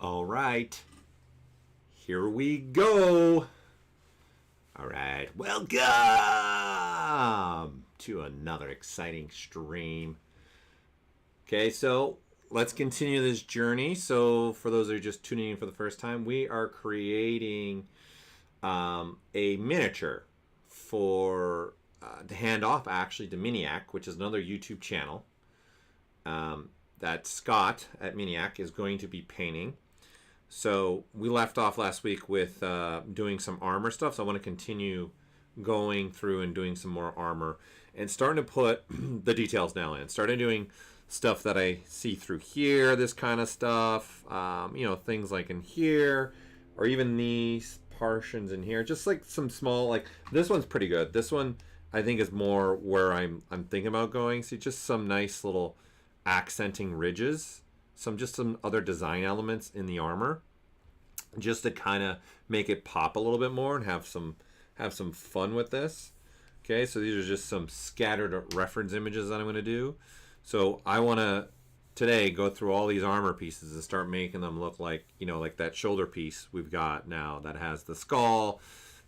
All right. Here we go. All right. Welcome to another exciting stream. Okay, so let's continue this journey. So for those that are just tuning in for the first time, we are creating a miniature for to hand off actually to Miniac, which is another YouTube channel that Scott at Miniac is going to be painting. So we left off last week with doing some armor stuff. So I want to continue going through and doing some more armor and starting to put the details now in. Starting doing stuff that I see through here, this kind of stuff, things like in here, or even these portions in here, just like some small, like this one's pretty good. This one I think is more where I'm thinking about going. See, just some nice little accenting ridges, some other design elements in the armor, just to kind of make it pop a little bit more and have some fun with this. Okay, so these are just some scattered reference images that I'm going to do. So I want to today go through all these armor pieces and start making them look like, like that shoulder piece we've got now that has the skull,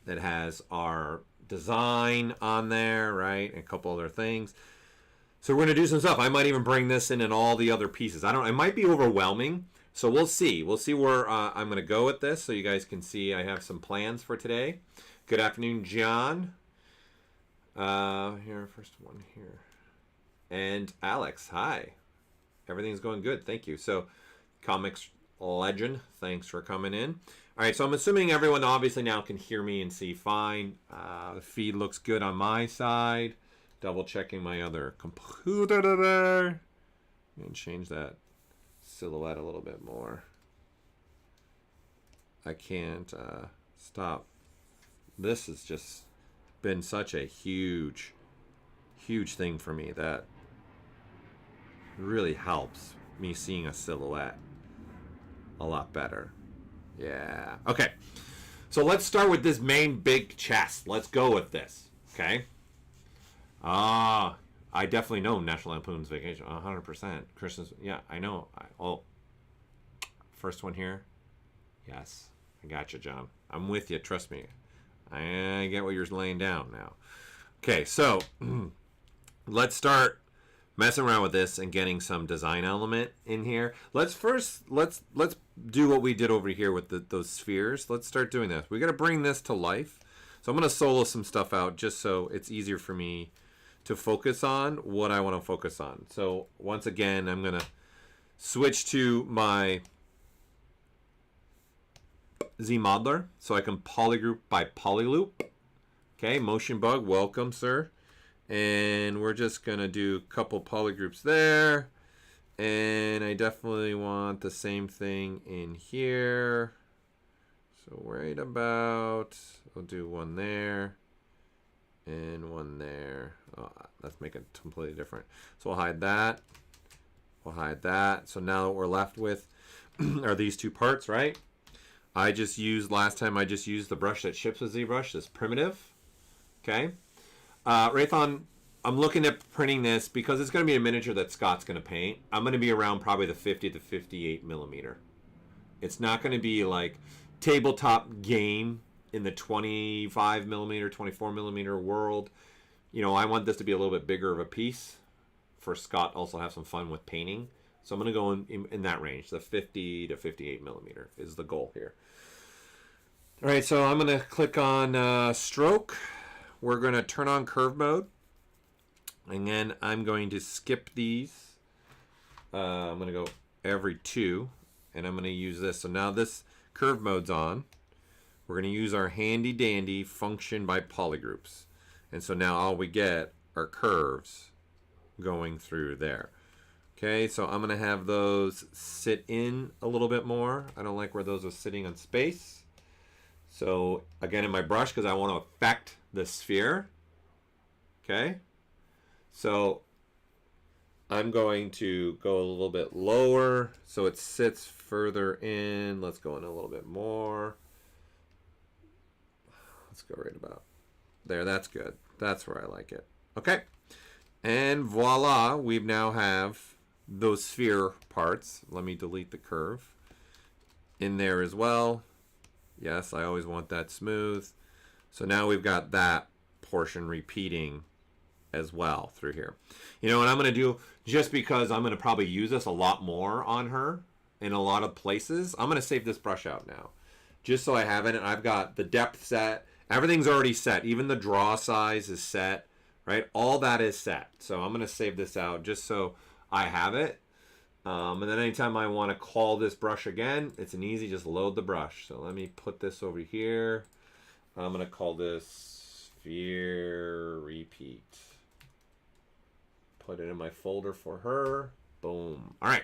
that has our design on there, right, and a couple other things. So we're going to do some stuff. I might even bring this in and all the other pieces. It might be overwhelming. So we'll see. We'll see where I'm going to go with this so you guys can see I have some plans for today. Good afternoon, John. Here, first one here. And Alex, hi. Everything's going good. Thank you. So Comics Legend, thanks for coming in. All right, so I'm assuming everyone obviously now can hear me and see fine. The feed looks good on my side. Double checking my other computer there. And change that silhouette a little bit more. I can't stop. This has just been such a huge thing for me that really helps me seeing a silhouette a lot better. Yeah. Okay. So let's start with this main big chest. Let's go with this. Okay. I definitely know National Lampoon's Vacation. 100%. Christmas. Yeah, I know. First one here. Yes. I got you, John. I'm with you. Trust me. I get what you're laying down now. Okay, so let's start messing around with this and getting some design element in here. Let's do what we did over here with those spheres. Let's start doing this. We got to bring this to life. So I'm going to solo some stuff out just so it's easier for me to focus on what I want to focus on. So once again, I'm going to switch to my Z-Modeler so I can polygroup by polyloop. Okay, Motion Bug, welcome, sir. And we're just going to do a couple polygroups there. And I definitely want the same thing in here. So right about, I'll do one there and one there. Oh, let's make it completely different. So we'll hide that. We'll hide that. So now what we're left with are these two parts, right? Last time I just used the brush that ships with ZBrush, this primitive. Okay. Raython, I'm looking at printing this because it's going to be a miniature that Scott's going to paint. I'm going to be around probably the 50 to 58 millimeter. It's not going to be like tabletop game in the 25 millimeter, 24 millimeter world. I want this to be a little bit bigger of a piece for Scott also have some fun with painting. So I'm going to go in that range. The 50 to 58 millimeter is the goal here. All right, so I'm going to click on stroke. We're going to turn on curve mode. And then I'm going to skip these. I'm going to go every 2. And I'm going to use this. So now this curve mode's on. We're going to use our handy dandy function by polygroups. And so now all we get are curves going through there. Okay, so I'm going to have those sit in a little bit more. I don't like where those are sitting on space. So again in my brush, because I want to affect the sphere. Okay, so I'm going to go a little bit lower so it sits further in. Let's go in a little bit more. Let's go right about there. That's good. That's where I like it. Okay, and voila, we now have those sphere parts. Let me delete the curve. in there as well. Yes, I always want that smooth. So now we've got that portion repeating as well through here. You know what I'm going to do, just because I'm going to probably use this a lot more on her in a lot of places, I'm going to save this brush out now. Just so I have it, and I've got the depth set. Everything's already set. Even the draw size is set, right? All that is set. So I'm going to save this out just so I have it. And then anytime I want to call this brush again, it's an easy, just load the brush. So let me put this over here. I'm going to call this Sphere Repeat. Put it in my folder for her. Boom. All right.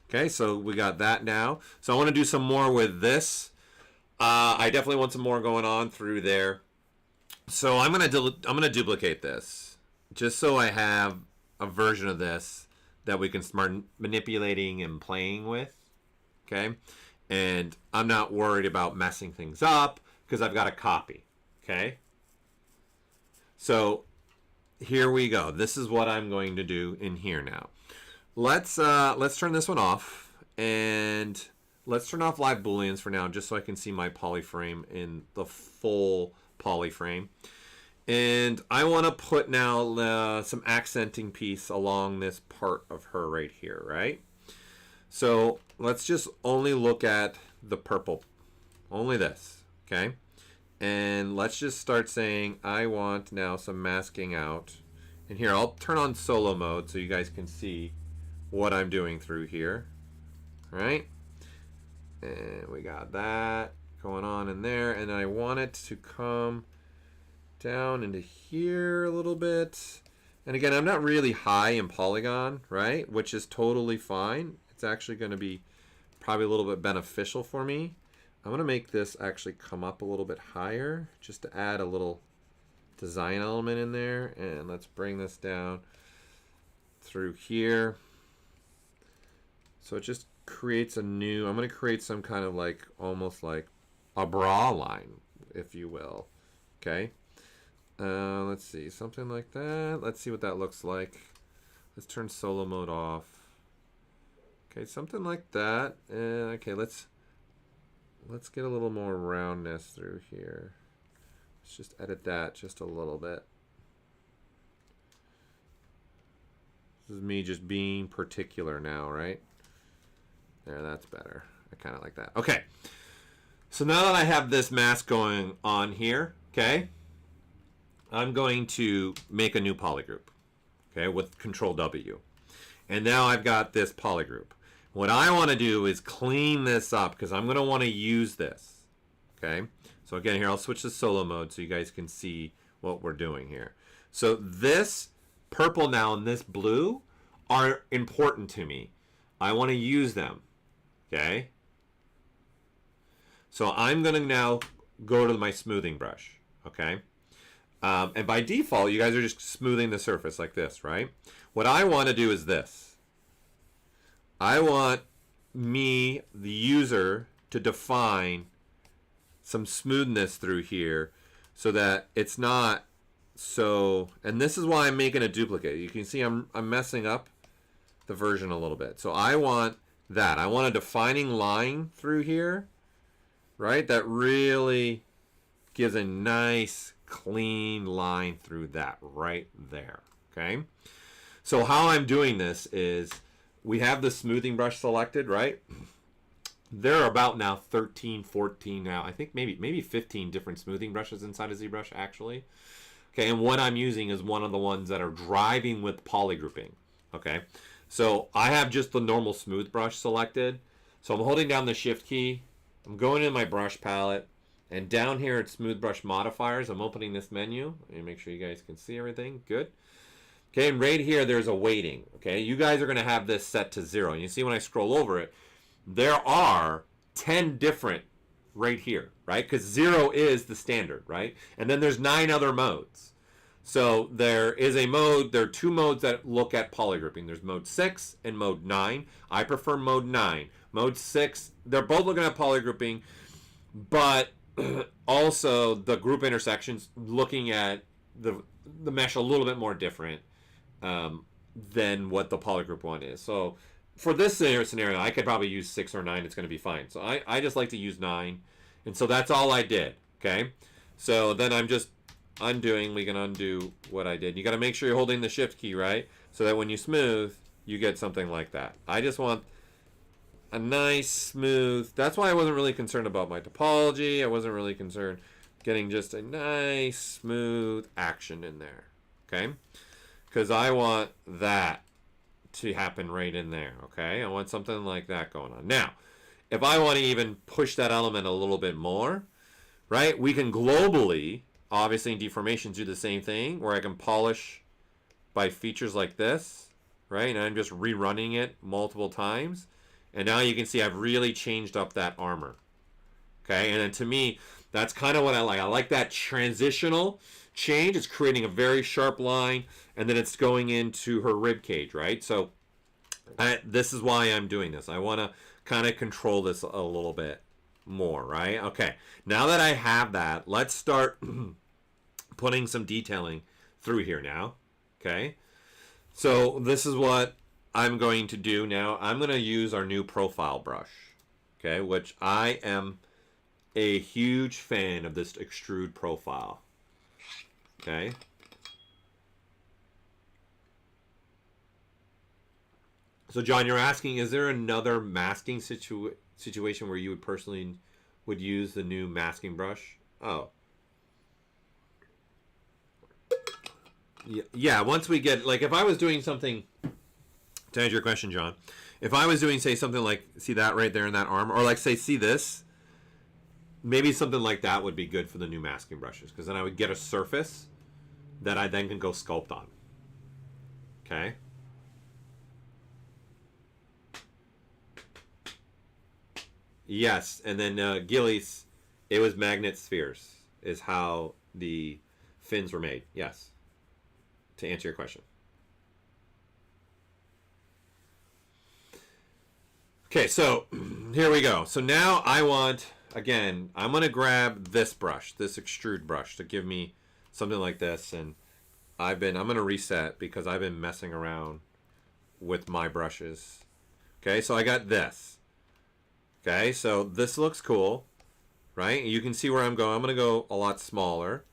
Okay, so we got that now. So I want to do some more with this. I definitely want some more going on through there. So I'm gonna duplicate this just so I have a version of this that we can start manipulating and playing with. Okay, and I'm not worried about messing things up because I've got a copy. Okay, so here we go. This is what I'm going to do in here now. Let's turn this one off, and let's turn off live booleans for now, just so I can see my polyframe in the full polyframe. And I want to put now some accenting piece along this part of her right here, right? So let's just only look at the purple, only this, okay? And let's just start saying I want now some masking out. And here, I'll turn on solo mode so you guys can see what I'm doing through here, right? And we got that going on in there, and I want it to come down into here a little bit. And again, I'm not really high in polygon, right? Which is totally fine. It's actually going to be probably a little bit beneficial for me. I'm going to make this actually come up a little bit higher just to add a little design element in there. And let's bring this down through here. So it just creates a new, I'm going to create some kind of like, almost like a bra line, if you will. Okay. Let's see, something like that. Let's see what that looks like. Let's turn solo mode off. Okay, something like that. Okay, let's get a little more roundness through here. Let's just edit that just a little bit. This is me just being particular now, right? There, that's better. I kind of like that. Okay. So now that I have this mask going on here, okay, I'm going to make a new polygroup, okay, with Control W. And now I've got this polygroup. What I want to do is clean this up because I'm going to want to use this, okay? So again, here, I'll switch to solo mode so you guys can see what we're doing here. So this purple now and this blue are important to me. I want to use them, okay? So I'm going to now go to my smoothing brush, okay? And by default, you guys are just smoothing the surface like this, right? What I want to do is this. I want me, the user, to define some smoothness through here so that it's not so, and this is why I'm making a duplicate. You can see I'm messing up the version a little bit. So I want that. I want a defining line through here, right? That really gives a nice clean line through that right there, okay? So how I'm doing this is we have the smoothing brush selected, right? There are about now 13, 14 now. I think maybe 15 different smoothing brushes inside of ZBrush actually. Okay, and what I'm using is one of the ones that are driving with polygrouping, okay? So I have just the normal smooth brush selected. So I'm holding down the shift key. I'm going in my brush palette. And down here at Smooth Brush Modifiers, I'm opening this menu. Let me make sure you guys can see everything. Good. Okay, and right here, there's a weighting. Okay, you guys are going to have this set to 0. And you see when I scroll over it, there are 10 different right here, right? Because 0 is the standard, right? And then there's 9 other modes. So there is a mode, there are 2 modes that look at polygrouping. There's mode 6 and mode 9. I prefer mode 9. Mode 6, they're both looking at polygrouping, but also the group intersections looking at the mesh a little bit more different than what the polygroup one is. So for this scenario, I could probably use 6 or 9. It's going to be fine. So I just like to use 9. And so that's all I did. Okay. So then I'm just undoing. We can undo what I did. You got to make sure you're holding the shift key, right? So that when you smooth, you get something like that. I just want a nice smooth. That's why I wasn't really concerned about my topology. I wasn't really concerned getting just a nice smooth action in there. Okay. Because I want that to happen right in there, okay? I want something like that going on. Now, if I want to even push that element a little bit more, right, we can globally, obviously in deformations, do the same thing, where I can polish by features like this, right? And I'm just rerunning it multiple times. And now you can see I've really changed up that armor, okay? And then to me, that's kind of what I like. I like that transitional change. It's creating a very sharp line, and then it's going into her rib cage, right? So this is why I'm doing this. I want to kind of control this a little bit more, right? Okay, now that I have that, let's start putting some detailing through here now, okay? So this is what I'm going to do now. I'm going to use our new profile brush, okay, which I am a huge fan of this extrude profile. Okay. So John, you're asking, is there another masking situation where you would personally would use the new masking brush? Oh. Yeah, once we get, like, if I was doing something, to answer your question, John, if I was doing, say, something like, see that right there in that arm, or like, say, see this, maybe something like that would be good for the new masking brushes, because then I would get a surface that I then can go sculpt on. Okay. Yes, and then Gillies, it was magnet spheres is how the fins were made. Yes, to answer your question. Okay, so here we go. So now I want, again, I'm going to grab this brush, this extrude brush, to give me something like this, and I'm going to reset because I've been messing around with my brushes. Okay, so I got this. Okay, so this looks cool, right? You can see where I'm going. I'm going to go a lot smaller,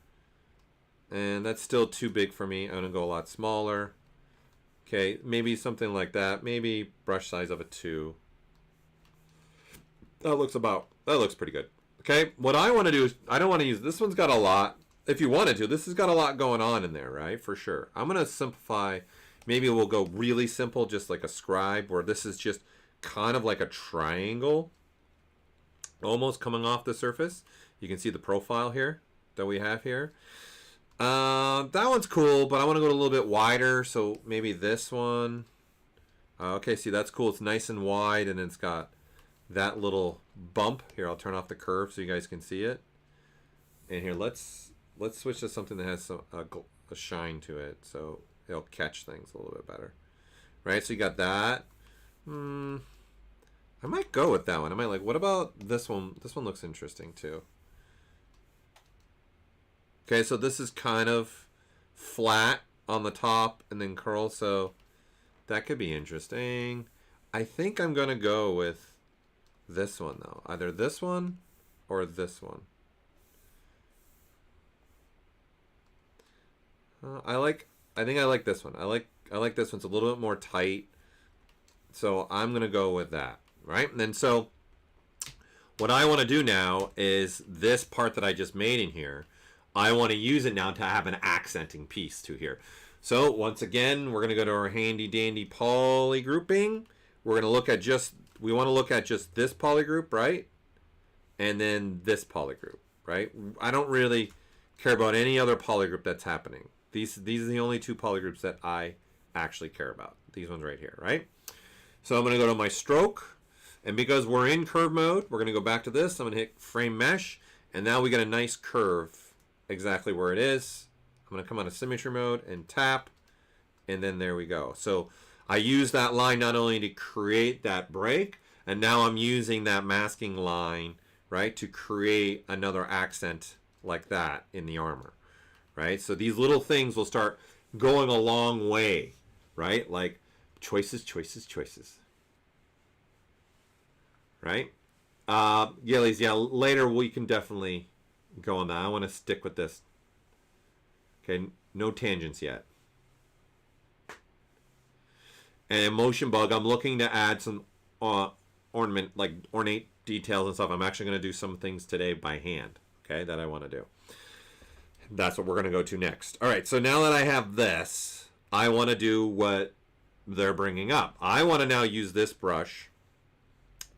and that's still too big for me. I'm going to go a lot smaller. Okay, maybe something like that. Maybe brush size of a 2. That looks pretty good. Okay, what I want to do is, I don't want to use, this one's got a lot. If you wanted to, this has got a lot going on in there, right? For sure. I'm going to simplify. Maybe we'll go really simple, just like a scribe, where this is just kind of like a triangle, almost coming off the surface. You can see the profile here that we have here. That one's cool, but I want to go a little bit wider, so maybe this one. Okay, see, that's cool. It's nice and wide, and it's got that little bump. Here, I'll turn off the curve so you guys can see it. And here, let's switch to something that has a shine to it, so it'll catch things a little bit better. Right, so you got that. I might go with that one. I might like, what about this one? This one looks interesting too. Okay, so this is kind of flat on the top and then curl, so that could be interesting. I think I'm going to go with this one though. Either this one or this one. I think I like this one. I like this one. It's a little bit more tight. So I'm going to go with that, right? And then so what I want to do now is this part that I just made in here, I want to use it now to have an accenting piece to here. So once again, we're going to go to our handy dandy poly grouping. We're going to look at just, we want to look at just this poly group, right? And then this poly group, right? I don't really care about any other poly group that's happening. These are the only 2 poly groups that I actually care about. These ones right here, right? So I'm going to go to my stroke, and because we're in curve mode, we're going to go back to this. I'm going to hit frame mesh, and now we get a nice curve exactly where it is. I'm going to come out of symmetry mode and tap, and then there we go. So I use that line not only to create that break, and now I'm using that masking line, right, to create another accent like that in the armor, right? So these little things will start going a long way, right? Like choices, choices, choices. right? Gillies, yeah, later we can definitely go on that. I want to stick with this. Okay, no tangents yet. And motion bug, I'm looking to add some ornate details and stuff. I'm actually going to do some things today by hand, okay, that I want to do. That's what we're going to go to next. All right, so now that I have this, I want to do what they're bringing up. I want to now use this brush,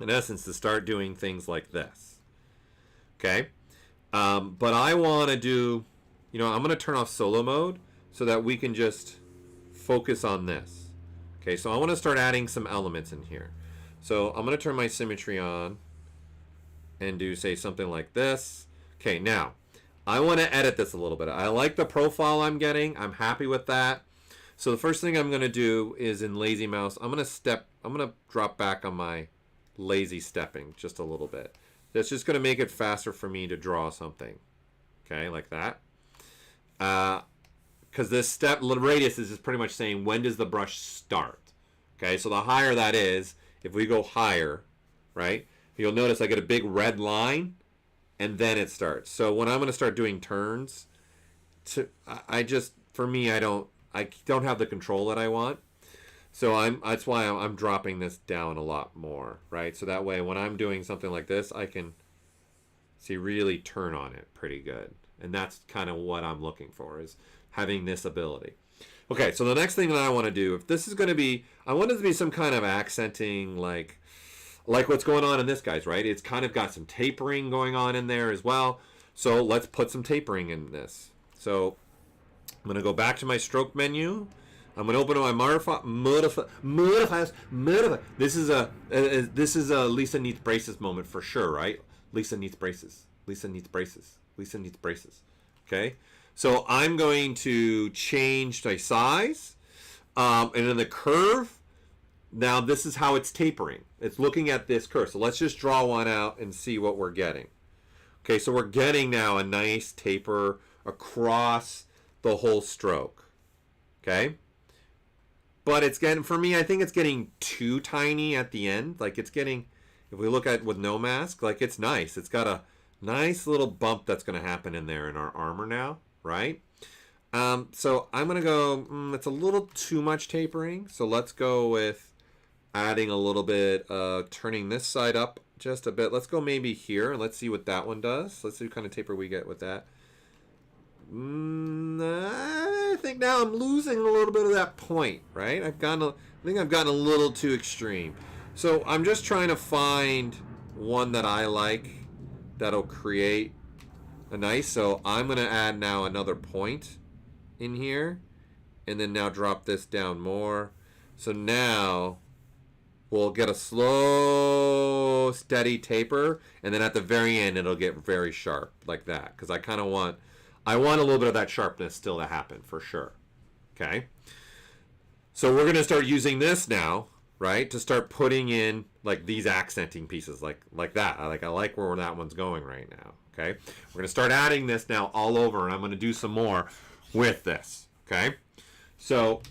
in essence, to start doing things like this, okay? But I want to do, I'm going to turn off solo mode so that we can just focus on this. Okay, so I want to start adding some elements in here. So I'm going to turn my symmetry on and do, say, something like this. Okay, now, I want to edit this a little bit. I like the profile I'm getting. I'm happy with that. So the first thing I'm going to do is in Lazy Mouse, I'm going to drop back on my lazy stepping just a little bit. That's just going to make it faster for me to draw something. Okay, like that. Because this step radius is just pretty much saying when does the brush start. Okay, so the higher that is, if we go higher, right, you'll notice I get a big red line and then it starts. So when I'm going to start doing turns, for me, I don't have the control that I want. So that's why I'm dropping this down a lot more, right? So that way when I'm doing something like this, I can really turn on it pretty good. And that's kind of what I'm looking for, is having this ability. Okay, so the next thing that I want to do, if this is going to be, I want it to be some kind of accenting, like what's going on in this guy's, right? It's kind of got some tapering going on in there as well. So let's put some tapering in this. So I'm going to go back to my stroke menu. I'm going to open my modifiers. This is a Lisa needs braces moment for sure, right? Lisa needs braces. Lisa needs braces. Lisa needs braces. Okay, so I'm going to change my size, and in the curve. Now this is how it's tapering. It's looking at this curve. So let's just draw one out and see what we're getting. Okay, so we're getting now a nice taper across the whole stroke. Okay. But it's getting, for me, I think it's getting too tiny at the end. Like it's getting, if we look at with no mask, like it's nice. It's got a nice little bump that's going to happen in there in our armor now, right? So I'm going to go, it's a little too much tapering. So let's go with adding a little bit, turning this side up just a bit. Let's go maybe here and let's see what that one does. Let's see what kind of taper we get with that. I think now I'm losing a little bit of that point, right? I think I've gotten a little too extreme. So I'm just trying to find one that I like that'll create a nice. So I'm going to add now another point in here and then now drop this down more. So now we'll get a slow, steady taper, and then at the very end it'll get very sharp like that, because I want a little bit of that sharpness still to happen for sure. Okay, so we're going to start using this now, right, to start putting in like these accenting pieces like that. I like where that one's going right now. Okay, we're going to start adding this now all over, and I'm going to do some more with this. Okay, so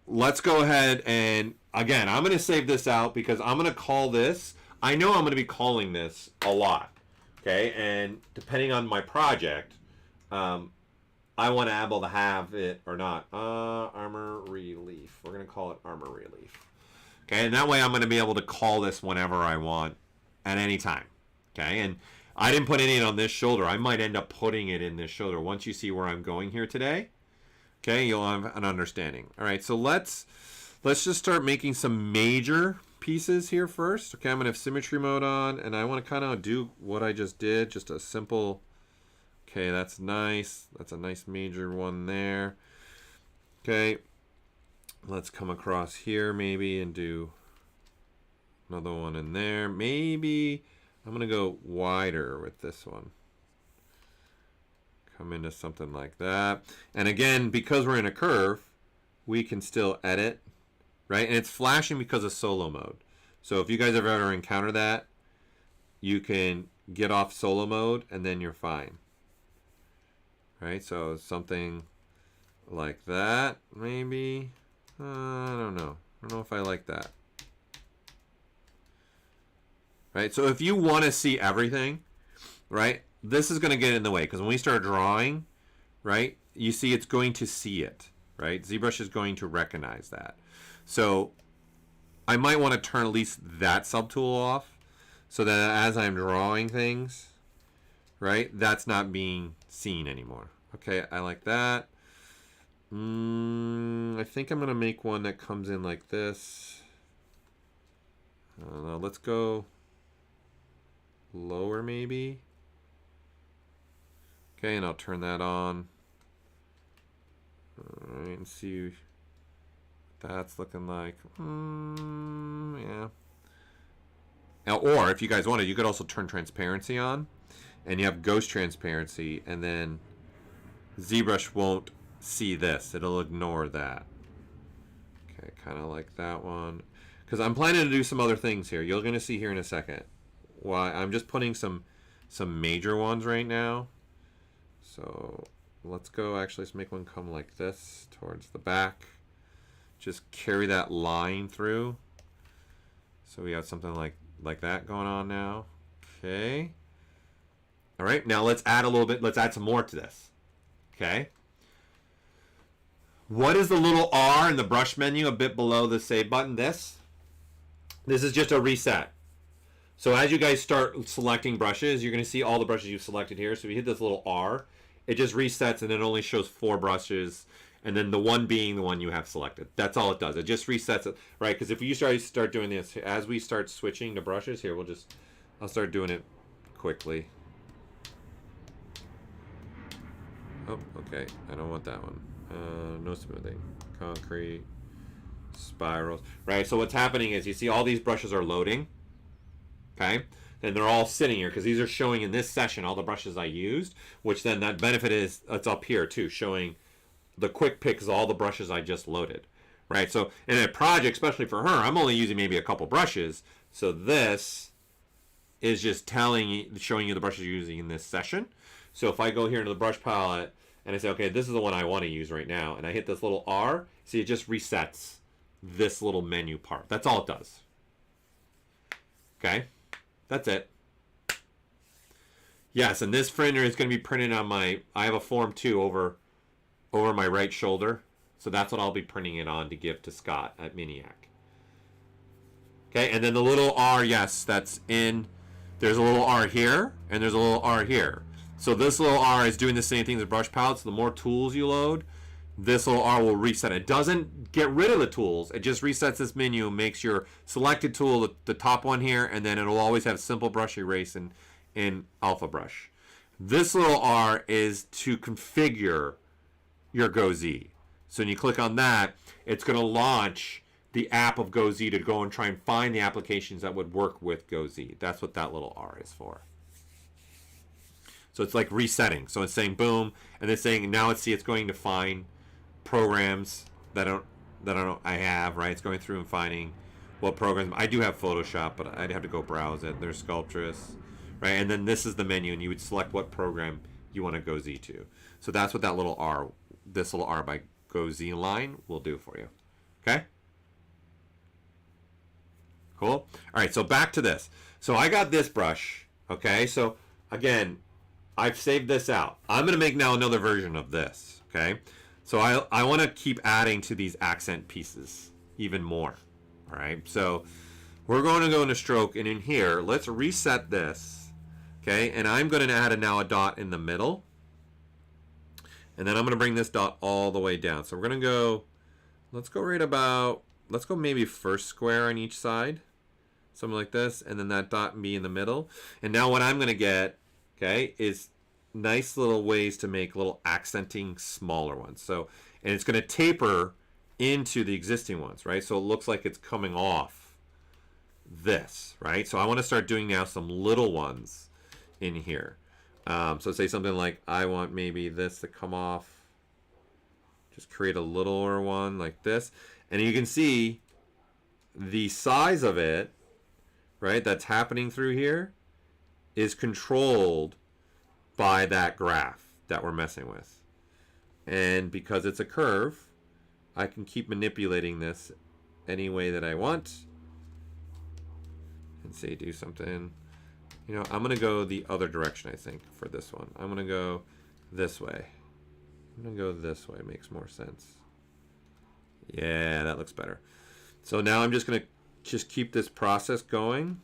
let's go ahead and again, I'm going to save this out because I'm going to call this, I know I'm going to be calling this a lot. Okay, and depending on my project, I want to be able to have it or not. Armor relief. We're going to call it armor relief. Okay, and that way I'm going to be able to call this whenever I want at any time. Okay, and I didn't put any on this shoulder. I might end up putting it in this shoulder. Once you see where I'm going here today, okay, you'll have an understanding. All right, so let's just start making some major pieces here first. Okay, I'm going to have symmetry mode on, and I want to kind of do what I just did, just a simple. Okay, that's nice. That's a nice major one there. Okay, let's come across here maybe and do another one in there. Maybe I'm going to go wider with this one. Come into something like that. And again, because we're in a curve, we can still edit, right? And it's flashing because of solo mode. So if you guys have ever encountered that, you can get off solo mode and then you're fine. Right, so something like that, maybe. I don't know. I don't know if I like that. right? So if you want to see everything, right, this is going to get in the way, because when we start drawing, right, you see it's going to see it, right? ZBrush is going to recognize that. So I might want to turn at least that subtool off, so that as I'm drawing things, right, that's not being seen anymore. Okay, I like that. I think I'm going to make one that comes in like this. I don't know, let's go lower maybe. Okay, and I'll turn that on. Alright, and see what that's looking like. Yeah. Now, or if you guys wanted, you could also turn transparency on, and you have ghost transparency, and then ZBrush won't see this. It'll ignore that. Okay, kind of like that one. Because I'm planning to do some other things here. You're going to see here in a second. Why I'm just putting some major ones right now. So let's go, actually, let's make one come like this towards the back. Just carry that line through. So we have something like that going on now. Okay. All right, now let's add a little bit, let's add some more to this. Okay. What is the little R in the brush menu a bit below the save button? This is just a reset. So as you guys start selecting brushes, you're going to see all the brushes you've selected here. So if you hit this little R, it just resets, and it only shows 4 brushes, and then the one being the one you have selected. That's all it does. It just resets it, right? Because if you start doing this, as we start switching to brushes here, I'll start doing it quickly. Oh, okay. I don't want that one. No smoothing. Concrete. Spirals. Right, so what's happening is you see all these brushes are loading. Okay? And they're all sitting here because these are showing in this session all the brushes I used, which then that benefit is it's up here too, showing the quick picks all the brushes I just loaded. Right? So in a project, especially for her, I'm only using maybe a couple brushes. So this is just showing you the brushes you're using in this session. So if I go here into the brush palette and I say, okay, this is the one I want to use right now, and I hit this little R, see, it just resets this little menu part. That's all it does. Okay? That's it. Yes, and this printer is going to be printed on I have a Form 2 over my right shoulder. So that's what I'll be printing it on to give to Scott at Miniac. Okay, and then the little R, yes, that's in. There's a little R here, and there's a little R here. So this little R is doing the same thing as the brush palette. So the more tools you load, this little R will reset. It doesn't get rid of the tools. It just resets this menu, makes your selected tool the top one here, and then it'll always have simple brush erase in Alpha Brush. This little R is to configure your GoZ. So when you click on that, it's going to launch the app of GoZ to go and try and find the applications that would work with GoZ. That's what that little R is for. So it's like resetting. So it's saying boom, and it's saying now it's going to find programs that I have, right? It's going through and finding what programs. I do have Photoshop, but I'd have to go browse it. There's Sculptris, right? And then this is the menu, and you would select what program you want to GoZ to. So that's what that little R, this little R by GoZ line will do for you. Okay? Cool? All right, so back to this. So I got this brush, okay? So again, I've saved this out. I'm going to make now another version of this, okay? So I want to keep adding to these accent pieces even more, all right? So we're going to go into stroke, and in here, let's reset this, okay? And I'm going to add now a dot in the middle, and then I'm going to bring this dot all the way down. So we're going to go, let's go maybe first square on each side, something like this, and then that dot be in the middle. And now what I'm going to get, okay, is nice little ways to make little accenting smaller ones. So, and it's going to taper into the existing ones, right? So it looks like it's coming off this, right? So I want to start doing now some little ones in here. So say something like, I want maybe this to come off. Just create a littler one like this. And you can see the size of it, right, that's happening through here is controlled by that graph that we're messing with. And because it's a curve, I can keep manipulating this any way that I want. Let's see, do something. You know, I'm going to go the other direction, I think, for this one. I'm going to go this way. I'm going to go this way. Makes more sense. Yeah, that looks better. So now I'm just going to just keep this process going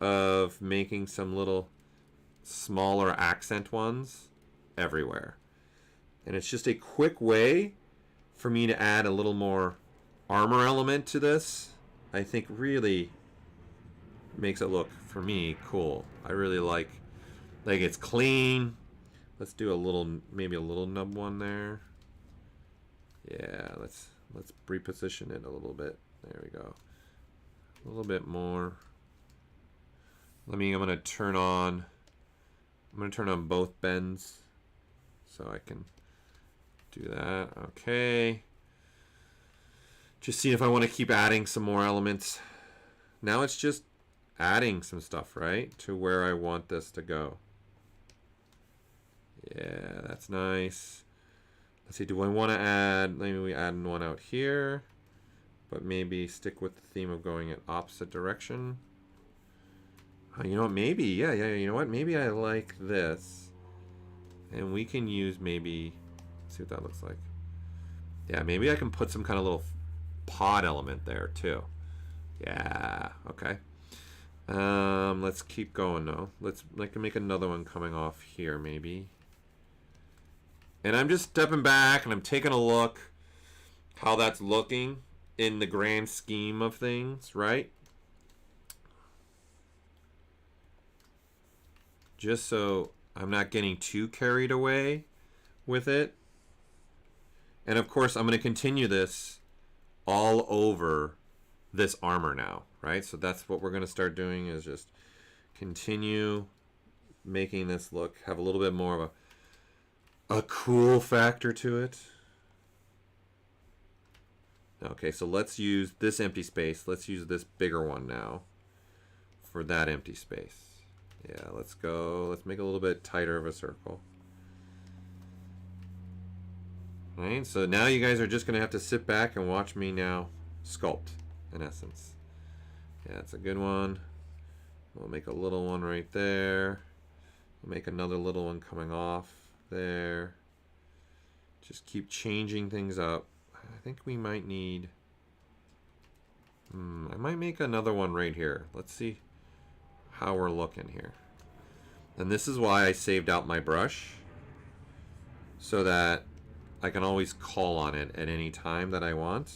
of making some little smaller accent ones everywhere. And it's just a quick way for me to add a little more armor element to this. I think really makes it look, for me, cool. I really like it's clean. Let's do a little, maybe a little nub one there. Yeah, let's reposition it a little bit. There we go. A little bit more. I'm gonna turn on both bends so I can do that. Okay. Just see if I want to keep adding some more elements. Now it's just adding some stuff, right, to where I want this to go. Yeah, that's nice. Let's see, do I want to add, maybe we add one out here, but maybe stick with the theme of going in opposite direction. You know what, maybe, yeah, you know what, maybe I like this. And we can use maybe, let's see what that looks like. Yeah, maybe I can put some kind of little pod element there too. Yeah, okay. Let's keep going though. Let's make another one coming off here maybe. And I'm just stepping back and I'm taking a look how that's looking in the grand scheme of things, right? Just so I'm not getting too carried away with it. And of course, I'm going to continue this all over this armor now, right? So that's what we're going to start doing, is just continue making this look, have a little bit more of a cool factor to it. Okay, so let's use this empty space. Let's use this bigger one now for that empty space. Yeah, let's go. Let's make a little bit tighter of a circle. All right, so now you guys are just going to have to sit back and watch me now sculpt, in essence. Yeah, it's a good one. We'll make a little one right there. We'll make another little one coming off there. Just keep changing things up. I think we might need... I might make another one right here. Let's see how we're looking here. And this is why I saved out my brush, so that I can always call on it at any time that I want.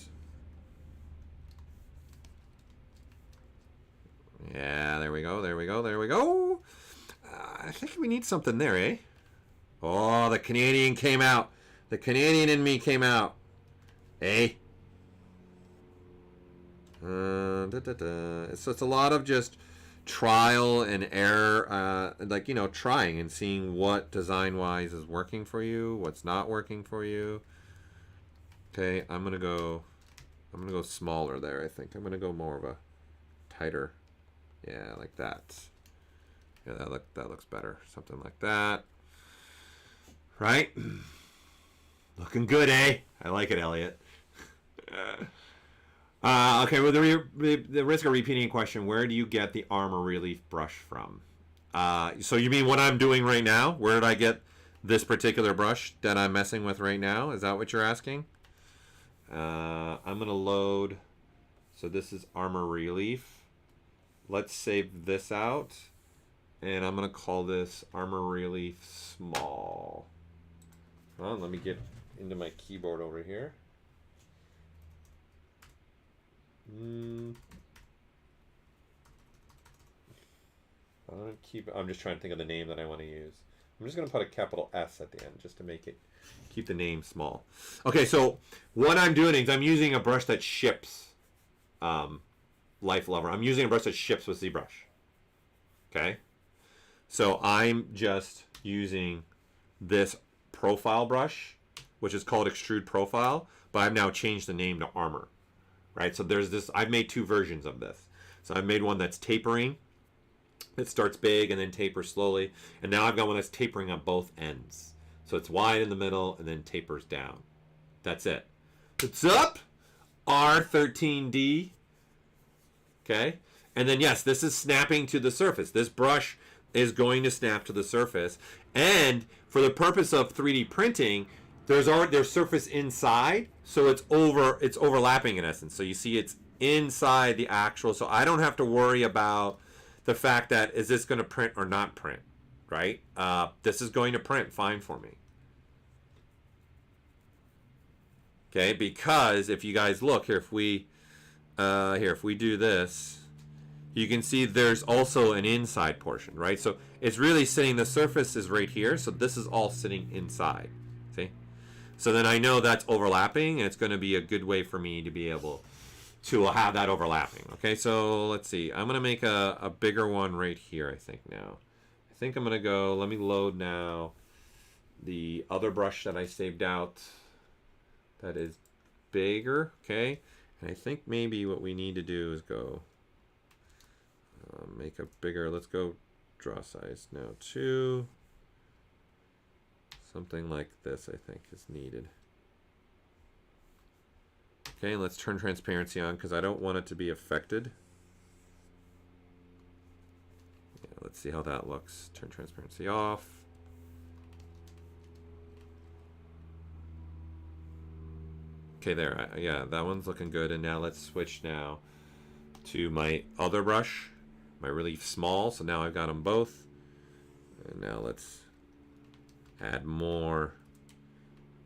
Yeah, there we go, there we go, there we go. I think we need something there, eh? Oh, the Canadian came out. The Canadian in me came out. Eh? So it's a lot of just trial and error, like, you know, trying and seeing what design-wise is working for you, what's not working for you. Okay, I'm gonna go smaller there. I think I'm gonna go more of a tighter, yeah, like that. Yeah, that looks better. Something like that, right? Looking good, eh? I like it, Elliot. Okay, well, the risk of repeating a question, where do you get the armor relief brush from? So you mean what I'm doing right now? Where did I get this particular brush that I'm messing with right now? Is that what you're asking? I'm going to load. So this is armor relief. Let's save this out. And I'm going to call this armor relief small. Well, let me get into my keyboard over here. I'm just trying to think of the name that I want to use. I'm just going to put a capital S at the end just to make it keep the name small. Okay, so what I'm doing is I'm using a brush that ships Life Lover. I'm using a brush that ships with ZBrush. Okay, so I'm just using this profile brush, which is called Extrude Profile, but I've now changed the name to Armor. Right, so there's this, I've made two versions of this. So I've made one that's tapering. It starts big and then tapers slowly. And now I've got one that's tapering at both ends. So it's wide in the middle and then tapers down. That's it. What's up? R13D. Okay. And then yes, this is snapping to the surface. This brush is going to snap to the surface. And for the purpose of 3D printing, there's surface inside, so it's overlapping in essence. So you see it's inside the actual, so I don't have to worry about the fact that is this going to print or not print, right? This is going to print fine for me. Okay, because if you guys look here, if we do this, you can see there's also an inside portion, right? So it's really sitting, the surface is right here, so this is all sitting inside. See? So then I know that's overlapping, and it's going to be a good way for me to be able to have that overlapping. Okay, so let's see. I'm going to make a bigger one right here, I think now. I think I'm going to go, let me load now the other brush that I saved out that is bigger, okay? And I think maybe what we need to do is go make a bigger, let's go draw size now 2. Something like this I think is needed. Okay, let's turn transparency on because I don't want it to be affected. Yeah, let's see how that looks. Turn transparency off. Okay, there. Yeah, that one's looking good. And now let's switch now to my other brush, my Relief Small. So now I've got them both. And now let's add more.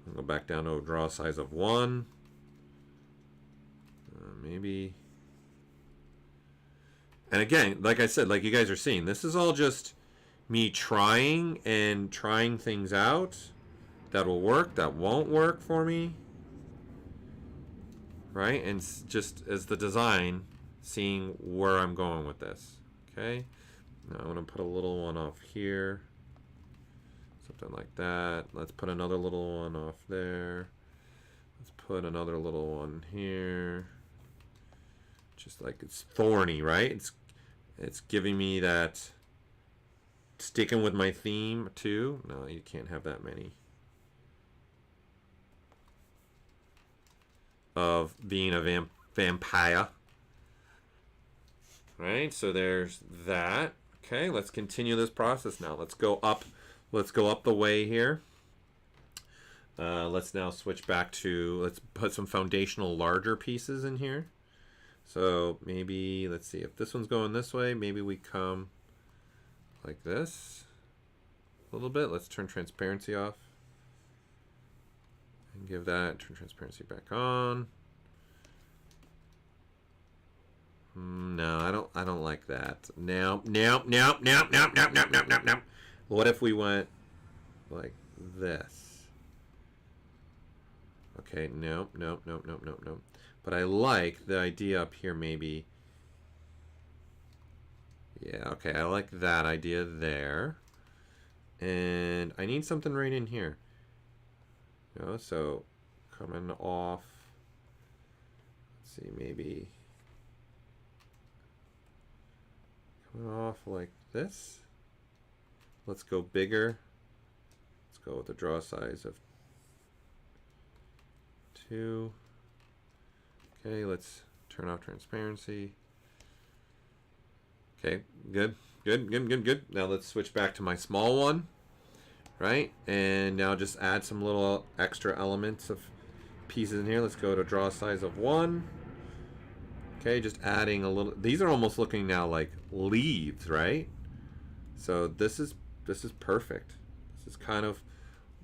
I'll go back down to a draw size of 1. Maybe. And again, like I said, like you guys are seeing, this is all just me trying things out that will work, that won't work for me. Right? And just as the design, seeing where I'm going with this. Okay? Now I'm going to put a little one off here. Something like that. Let's put another little one off there. Let's put another little one here. Just like it's thorny, right? It's giving me that sticking with my theme too. No, you can't have that many. Of being a vampire. Right, so there's that. Okay, let's continue this process now. Let's go up the way here. Let's now switch back to, let's put some foundational larger pieces in here. So maybe, let's see, if this one's going this way, maybe we come like this a little bit. Let's turn transparency off. And give that, turn transparency back on. No, I don't like that. No. What if we went like this? Okay, no. But I like the idea up here maybe. Yeah, okay, I like that idea there. And I need something right in here. You know, so coming off, let's see, maybe coming off like this. Let's go bigger. Let's go with a draw size of 2. Okay, let's turn off transparency. Okay, good. Now let's switch back to my small one. Right, and now just add some little extra elements of pieces in here. Let's go to draw size of 1. Okay, just adding a little. These are almost looking now like leaves, right? So this is perfect. This is kind of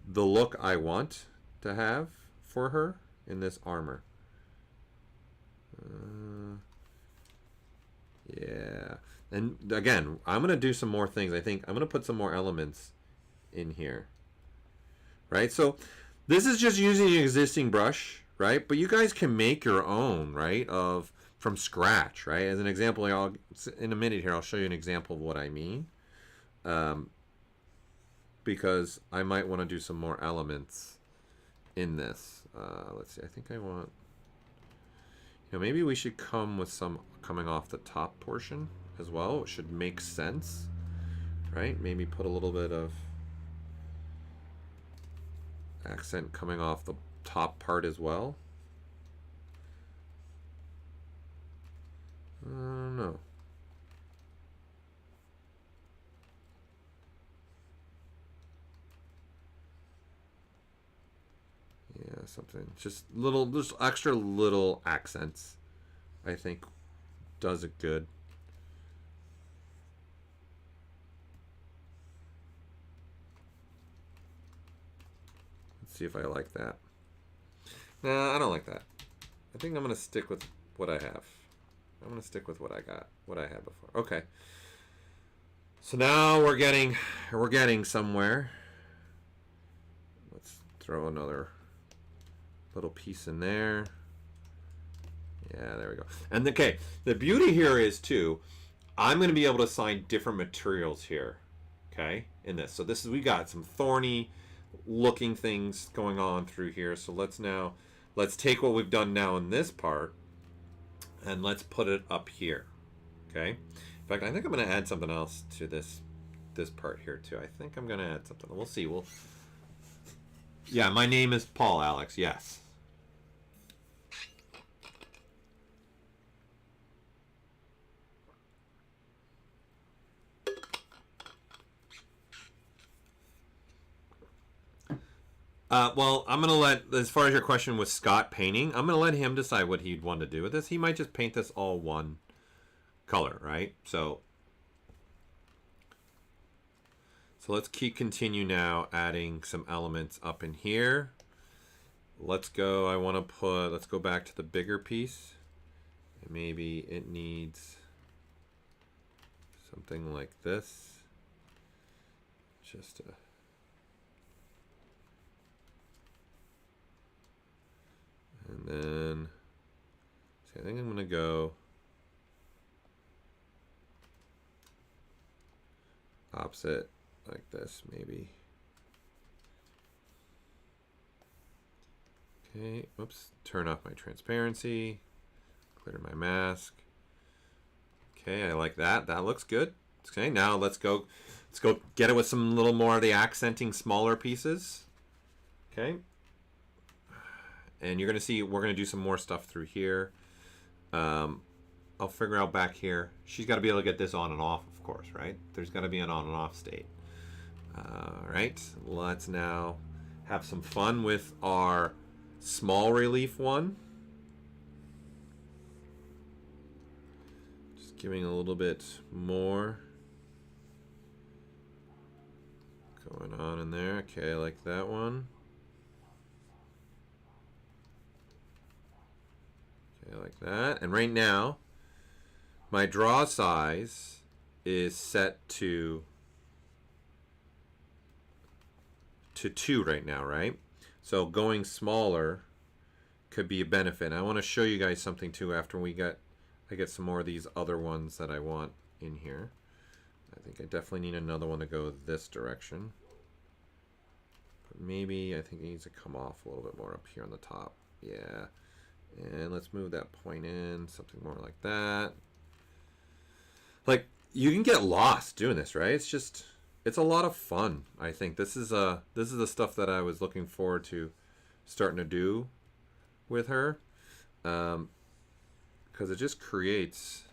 the look I want to have for her in this armor. Yeah, and again, I'm gonna do some more things. I think I'm gonna put some more elements in here, right? So this is just using an existing brush, right? But you guys can make your own, right, of from scratch, right? As an example, in a minute here I'll show you an example of what I mean, because I might want to do some more elements in this. Let's see, I think I want, maybe we should come with some coming off the top portion as well. It should make sense, right? Maybe put a little bit of accent coming off the top part as well. I don't know. something. Just extra little accents, I think, does it good. Let's see if I like that. Nah, I don't like that. I think I'm gonna stick with what I have. I'm gonna stick with what I got, what I had before. Okay. So now we're getting somewhere. Let's throw another little piece in there. Yeah, there we go. And okay, the beauty here is too, I'm going to be able to assign different materials here. Okay, in this. So this is, we got some thorny looking things going on through here. So let's take what we've done now in this part and let's put it up here. Okay. In fact, I think I'm going to add something else to this part here too. I think I'm going to add something. We'll see. Yeah, my name is Paul, Alex. Yes. Well, I'm going to let, as far as your question with Scott painting, I'm going to let him decide what he'd want to do with this. He might just paint this all one color, right? So let's continue now adding some elements up in here. Let's go, let's go back to the bigger piece. And maybe it needs something like this. Just and then, see, I think I'm going to go opposite like this, maybe. Okay, oops, turn off my transparency, clear my mask. Okay, I like that. That looks good. Okay, now let's go get it with some little more of the accenting smaller pieces. Okay. And you're going to see we're going to do some more stuff through here. I'll figure out back here. She's got to be able to get this on and off, of course, right? There's got to be an on and off state. All right, let's now have some fun with our small relief one. Just giving a little bit more going on in there. Okay, I like that one. Like that. And right now my draw size is set to 2 right now, right? So going smaller could be a benefit. I want to show you guys something too after I get some more of these other ones that I want in here. I think I definitely need another one to go this direction. But maybe I think it needs to come off a little bit more up here on the top. Yeah. And let's move that point in, something more like that. Like, you can get lost doing this, right? It's a lot of fun. I think this is the stuff that I was looking forward to starting to do with her, because it just starts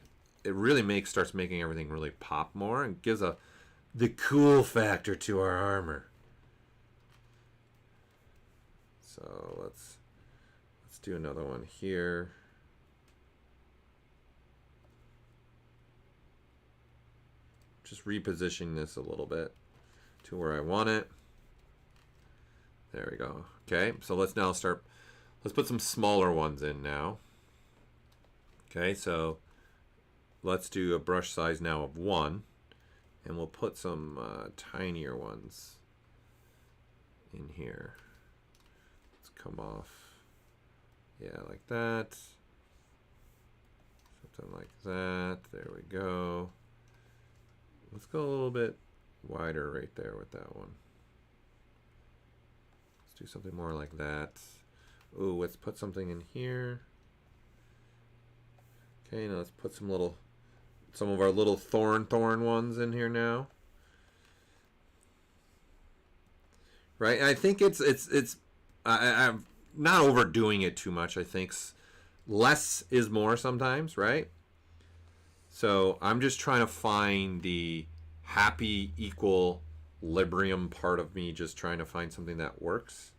making everything really pop more and gives the cool factor to our armor. So let's do another one here. Just repositioning this a little bit to where I want it. There we go. Okay, so let's put some smaller ones in now. Okay, so let's do a brush size now of 1, and we'll put some tinier ones in here. Let's come off. Yeah, like that. Something like that. There we go. Let's go a little bit wider right there with that one. Let's do something more like that. Ooh, let's put something in here. Okay, now let's put some of our little thorn ones in here now. Right? I think I'm not overdoing it too much. I think less is more sometimes, right? So I'm just trying to find the happy equilibrium part of me, just trying to find something that works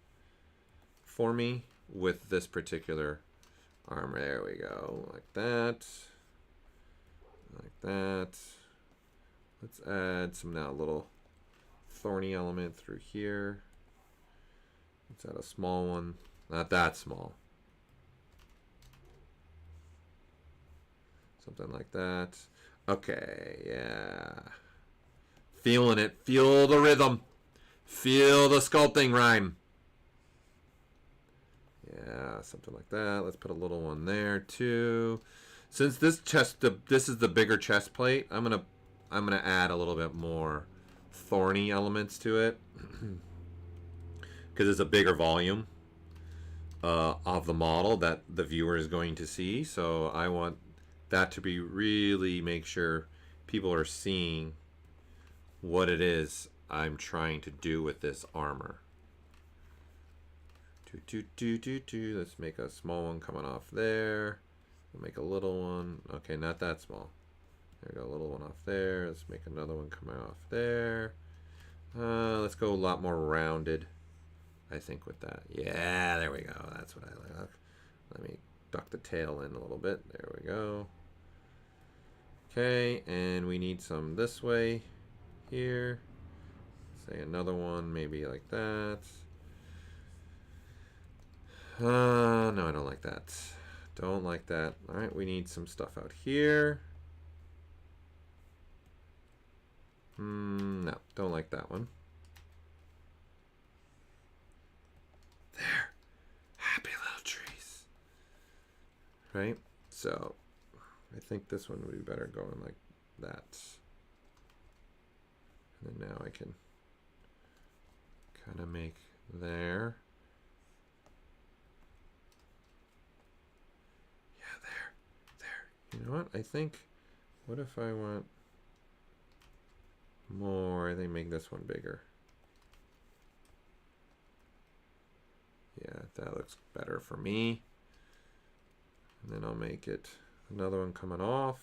for me with this particular armor. There we go. Like that. Like that. Let's add some now little thorny element through here. Let's add a small one. Not that small. Something like that. Okay, yeah. Feeling it. Feel the rhythm. Feel the sculpting rhyme. Yeah, something like that. Let's put a little one there too. Since this this is the bigger chest plate, I'm gonna add a little bit more thorny elements to it because it's a bigger volume of the model that the viewer is going to see. So I want that to be really make sure people are seeing what it is I'm trying to do with this armor. Let's make a small one coming off there. We'll make a little one. Okay, not that small. There we go, a little one off there. Let's make another one coming off there. Let's go a lot more rounded, I think, with that. Yeah, there we go. That's what I like. Let me duck the tail in a little bit. There we go. Okay, and we need some this way here. Say another one, maybe like that. No, I don't like that. Don't like that. All right, we need some stuff out here. No, don't like that one. There. Happy little trees. Right? So, I think this one would be better going like that. And then now I can kind of make there. Yeah, there. You know what? I think, what if I want more? I think make this one bigger. Yeah, that looks better for me. And then I'll make it another one coming off.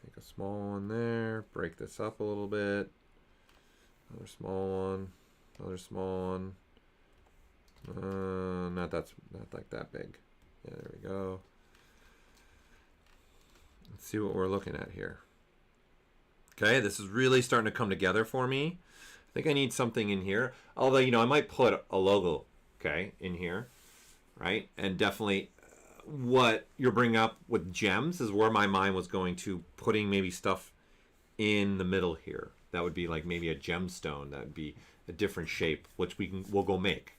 Make a small one there. Break this up a little bit. Another small one. Another small one. Not like that big. Yeah, there we go. Let's see what we're looking at here. Okay, this is really starting to come together for me. I think I need something in here. Although, you know, I might put a logo, okay, in here, right? And definitely what you're bringing up with gems is where my mind was going to, putting maybe stuff in the middle here. That would be like maybe a gemstone. That would be a different shape, which we'll go make.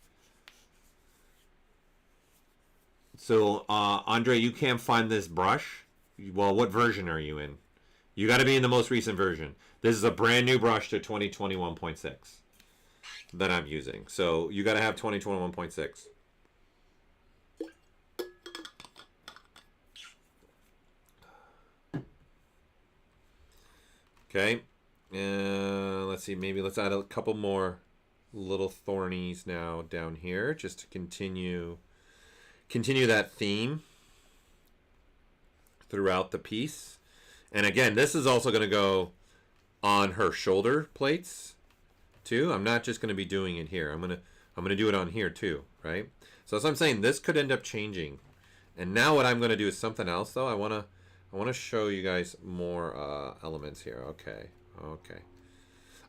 So, Andre, you can't find this brush. Well, what version are you in? You got to be in the most recent version. This is a brand new brush to 2021.6 that I'm using. So you got to have 2021.6. Okay. Let's see. Maybe let's add a couple more little thornies now down here, just to continue that theme throughout the piece. And again, this is also going to go on her shoulder plates too. I'm not just going to be doing it here. I'm going to do it on here too, right? So as I'm saying, this could end up changing. And now what I'm going to do is something else though. I want to show you guys more elements here. Okay. Okay.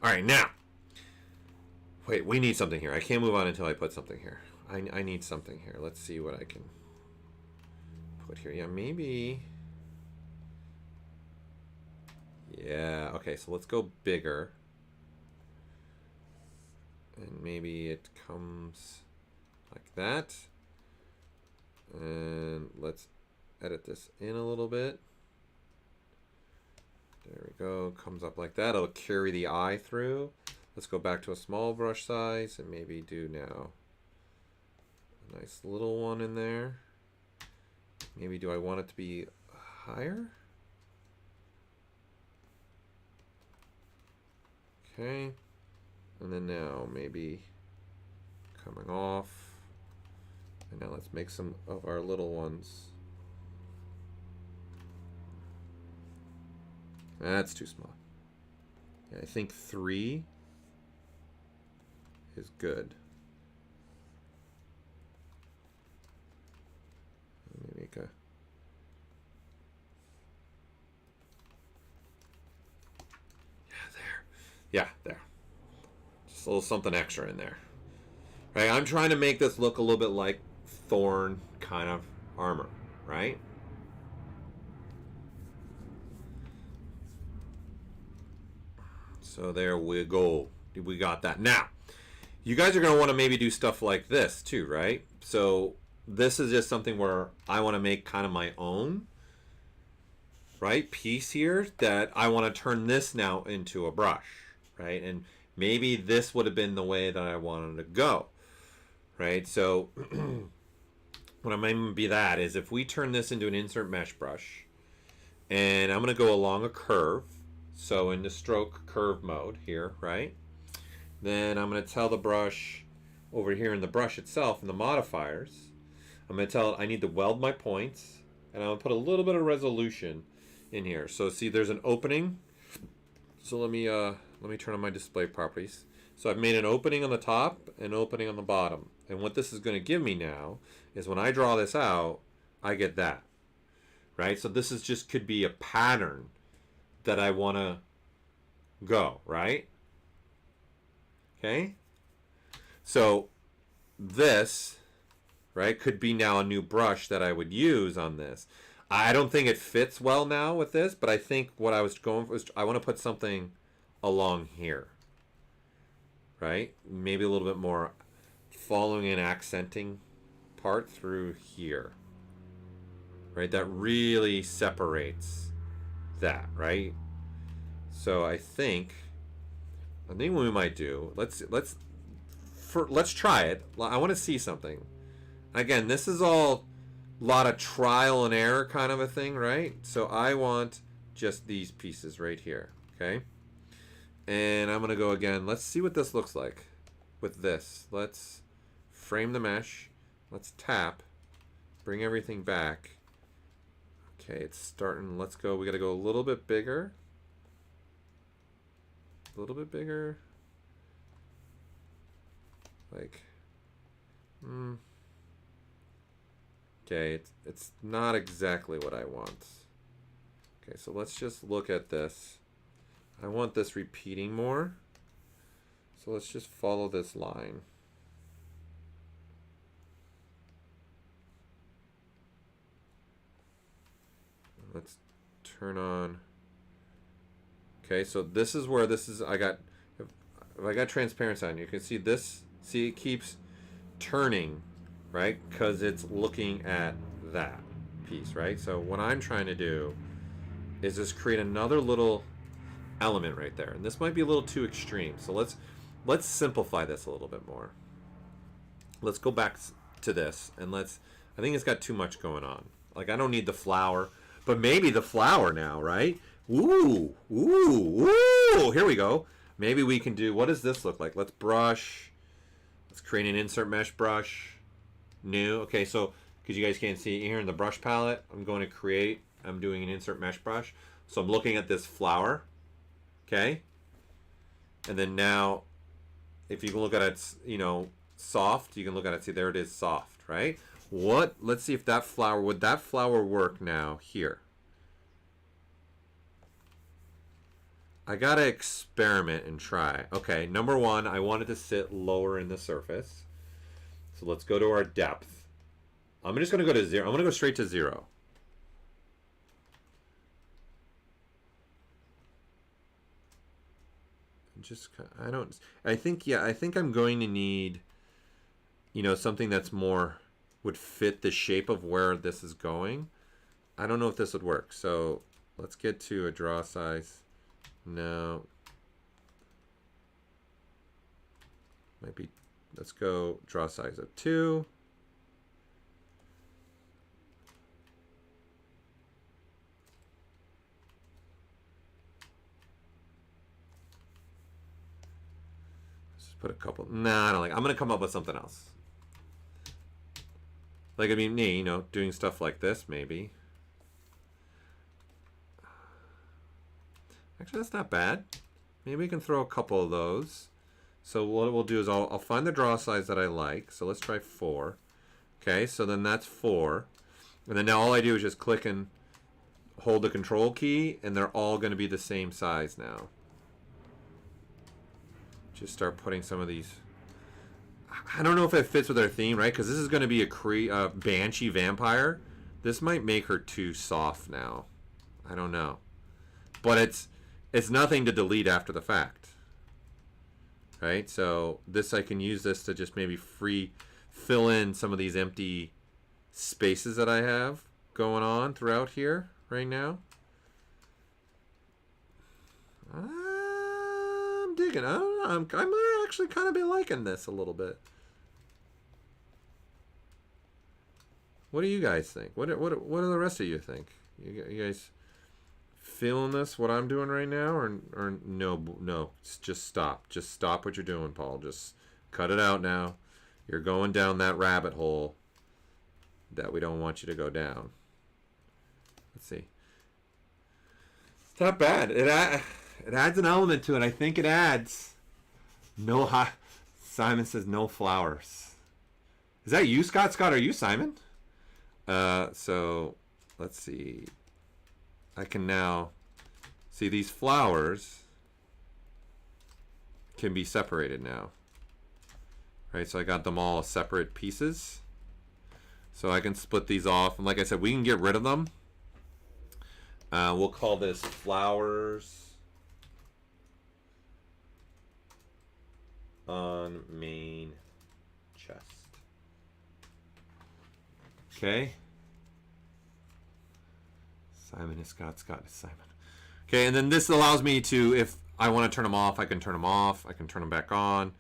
All right, now. Wait, we need something here. I can't move on until I put something here. I need something here. Let's see what I can put here. Yeah, maybe. Yeah, okay, so let's go bigger. And maybe it comes like that. And let's edit this in a little bit. There we go, comes up like that. It'll carry the eye through. Let's go back to a small brush size and maybe do now a nice little one in there. Maybe do I want it to be higher? Okay, and then now maybe coming off, and now let's make some of our little ones. That's too small. Yeah, I think 3 is good. Yeah, there. Just a little something extra in there. Right? I'm trying to make this look a little bit like Thorn kind of armor, right? So there we go. We got that. Now, you guys are going to want to maybe do stuff like this too, right? So this is just something where I want to make kind of my own, right, piece here that I want to turn this now into a brush, right? And maybe this would have been the way that I wanted to go, right? So what I might be that is if we turn this into an insert mesh brush, and I'm going to go along a curve, so in the stroke curve mode here, right? Then I'm going to tell the brush over here in the brush itself, in the modifiers, I'm going to tell it I need to weld my points, and I'm going to put a little bit of resolution in here. So see, there's an opening. So let me turn on my display properties. So I've made an opening on the top and an opening on the bottom. And what this is going to give me now is when I draw this out, I get that. Right? So this is just could be a pattern that I want to go, right? Okay? So this, right, could be now a new brush that I would use on this. I don't think it fits well now with this, but I think what I was going for was I want to put something along here, right? Maybe a little bit more following and accenting part through here, right? That really separates that, right? So I think what we might do, let's try it. I want to see something. Again, this is all a lot of trial and error kind of a thing, right? So I want just these pieces right here, okay? And I'm going to go again. Let's see what this looks like with this. Let's frame the mesh. Let's tap. Bring everything back. Okay, it's starting. Let's go. We got to go a little bit bigger. A little bit bigger. Like, okay, it's not exactly what I want. Okay, so let's just look at this. I want this repeating more. So let's just follow this line. Let's turn on. Okay, so this is where this is. If I got transparency on, you can see this. See, it keeps turning, right? Because it's looking at that piece, right? So what I'm trying to do is just create another little element right there, and this might be a little too extreme. So let's simplify this a little bit more. Let's go back to this, and I think it's got too much going on. Like I don't need the flower, but maybe the flower now, right? Ooh, ooh, ooh! Here we go. Maybe we can do. What does this look like? Let's brush. Let's create an insert mesh brush. New. Okay, so because you guys can't see here in the brush palette, I'm going to create. I'm doing an insert mesh brush. So I'm looking at this flower. Okay. And then now, if you can look at it, soft, you can look at it. See, there it is, soft, right? Let's see if that flower, would that flower work now here? I gotta experiment and try. Okay, number one, I want it to sit lower in the surface. So let's go to our depth. I'm just gonna go to 0. I'm gonna go straight to 0. I think I'm going to need, something that's more, would fit the shape of where this is going. I don't know if this would work. So let's get to a draw size. No. Might be, let's go draw size of 2. Let's put a couple. Nah, I don't like. I'm gonna come up with something else. Like, I mean, me, doing stuff like this, maybe. Actually, that's not bad. Maybe we can throw a couple of those. So what we'll do is I'll find the draw size that I like. So let's try 4. Okay, so then that's 4. And then now all I do is just click and hold the control key, and they're all going to be the same size now. just start putting some of these. I don't know if it fits with our theme, right? Because this is going to be a Banshee vampire. This might make her too soft now. I don't know. But it's nothing to delete after the fact. Right? So this, I can use this to just maybe fill in some of these empty spaces that I have going on throughout here right now. I'm digging. I don't know. I might actually kind of be liking this a little bit. What do you guys think? What do the rest of you think? You guys feeling this? What I'm doing right now, or no? Just stop. Just stop what you're doing, Paul. Just cut it out now. You're going down that rabbit hole that we don't want you to go down. Let's see. It's not bad. It adds an element to it. I think it adds. Simon says no flowers. Is that you, Scott? Scott, are you Simon? So let's see. I can now see these flowers can be separated now. Right, so I got them all separate pieces. So I can split these off. And like I said, we can get rid of them. We'll call this flowers on main chest. Okay. Simon is Scott. Scott is Simon. Okay, and then this allows me to, if I want to turn them off, I can turn them off. I can turn them back on.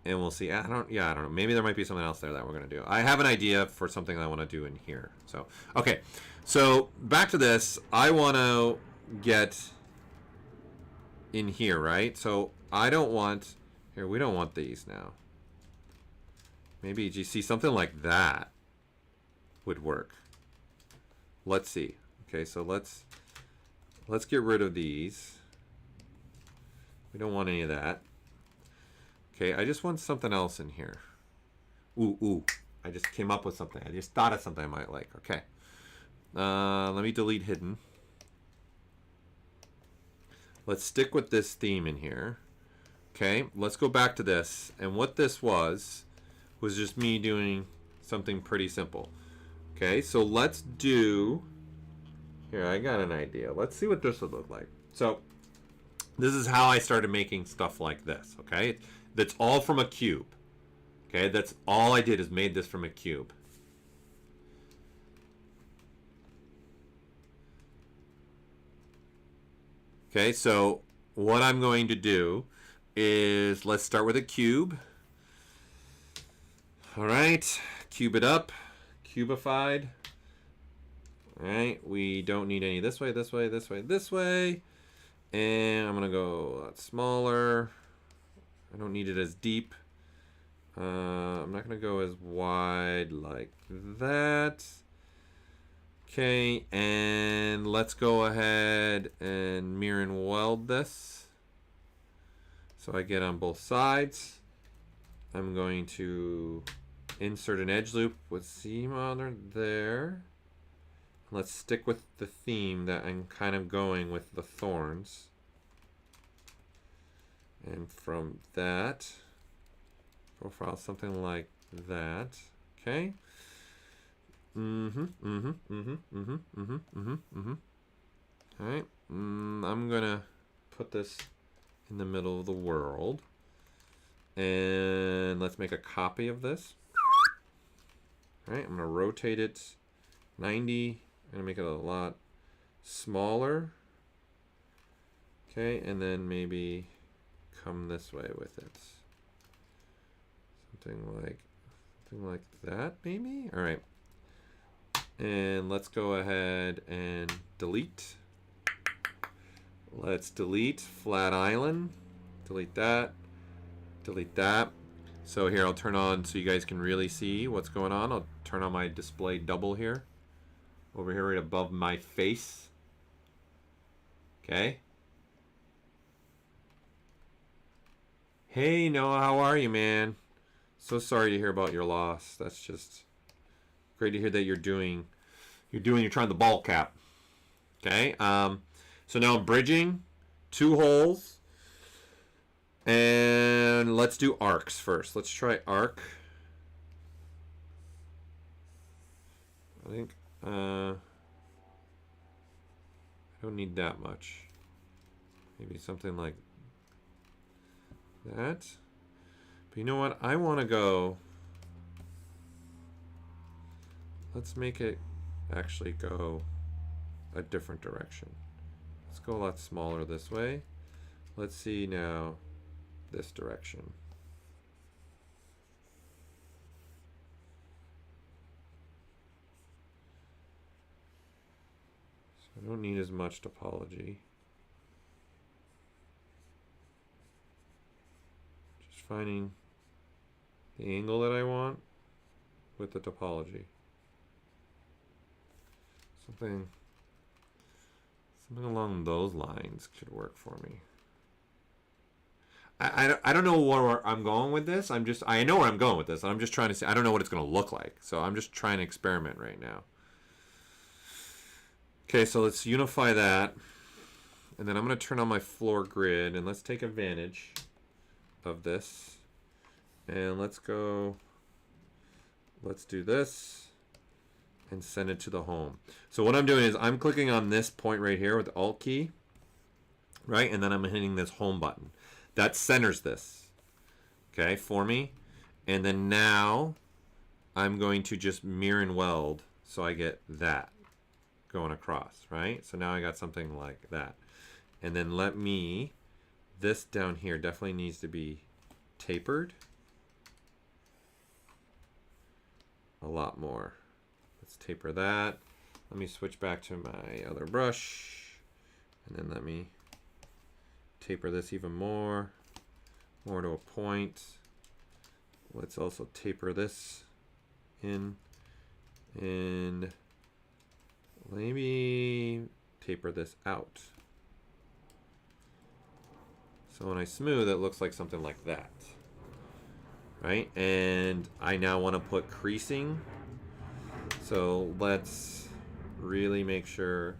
And we'll see. I don't know. Maybe there might be something else there that we're going to do. I have an idea for something I want to do in here. So, okay. So, back to this. I want to get in here, right? So, I don't want... Here, we don't want these now. Maybe you see something like that would work. Let's see. Okay, so let's get rid of these. We don't want any of that. Okay, I just want something else in here. Ooh. I just came up with something. I just thought of something I might like. Okay. Let me delete hidden. Let's stick with this theme in here. Okay, let's go back to this. And what this was just me doing something pretty simple. Okay, so let's do... Here, I got an idea. Let's see what this would look like. So, this is how I started making stuff like this, okay? That's all from a cube. Okay, that's all I did is made this from a cube. Okay, so what I'm going to do is let's start with a cube. All right, cube it up, cubified. All right, we don't need any this way, this way, this way, this way. And I'm gonna go a lot smaller. I don't need it as deep. I'm not gonna go as wide like that. Okay, and let's go ahead and mirror and weld this. So I get on both sides. I'm going to insert an edge loop with seam on there. Let's stick with the theme that I'm kind of going with the thorns. And from that, profile something like that. Okay. All right. I'm gonna put this in the middle of the world. And let's make a copy of this. All right, I'm gonna rotate it 90. I'm gonna make it a lot smaller. Okay, and then maybe come this way with it. Something like that, maybe? All right. And let's go ahead and delete. Let's delete Flat Island. Delete that. Delete that. So here, I'll turn on so you guys can really see what's going on. I'll turn on my display double here. Over here right above my face. Okay. Hey, Noah, how are you, man? So sorry to hear about your loss. That's just great to hear that you're trying the ball cap. Okay. So now I'm bridging 2 holes. And let's do arcs first. Let's try arc. I think I don't need that much. Maybe something like that. But you know what? I want to go. Let's make it actually go a different direction. Let's go a lot smaller this way. Let's see now this direction. So I don't need as much topology. Just finding the angle that I want with the topology. Something along those lines could work for me. I don't know where I'm going with this. I know where I'm going with this. I'm just trying to see. I don't know what it's going to look like. So I'm just trying to experiment right now. Okay, so let's unify that. And then I'm going to turn on my floor grid. And let's take advantage of this. And let's do this. And send it to the home. So what I'm doing is I'm clicking on this point right here with the Alt key. Right? And then I'm hitting this home button. That centers this, okay, for me. And then now I'm going to just mirror and weld so I get that going across, right? So now I got something like that. And then this down here definitely needs to be tapered a lot more. Let's taper that. Let me switch back to my other brush. And then let me taper this even more to a point. Let's also taper this in and maybe taper this out. So when I smooth, it looks like something like that, right? And I now want to put creasing. So let's really make sure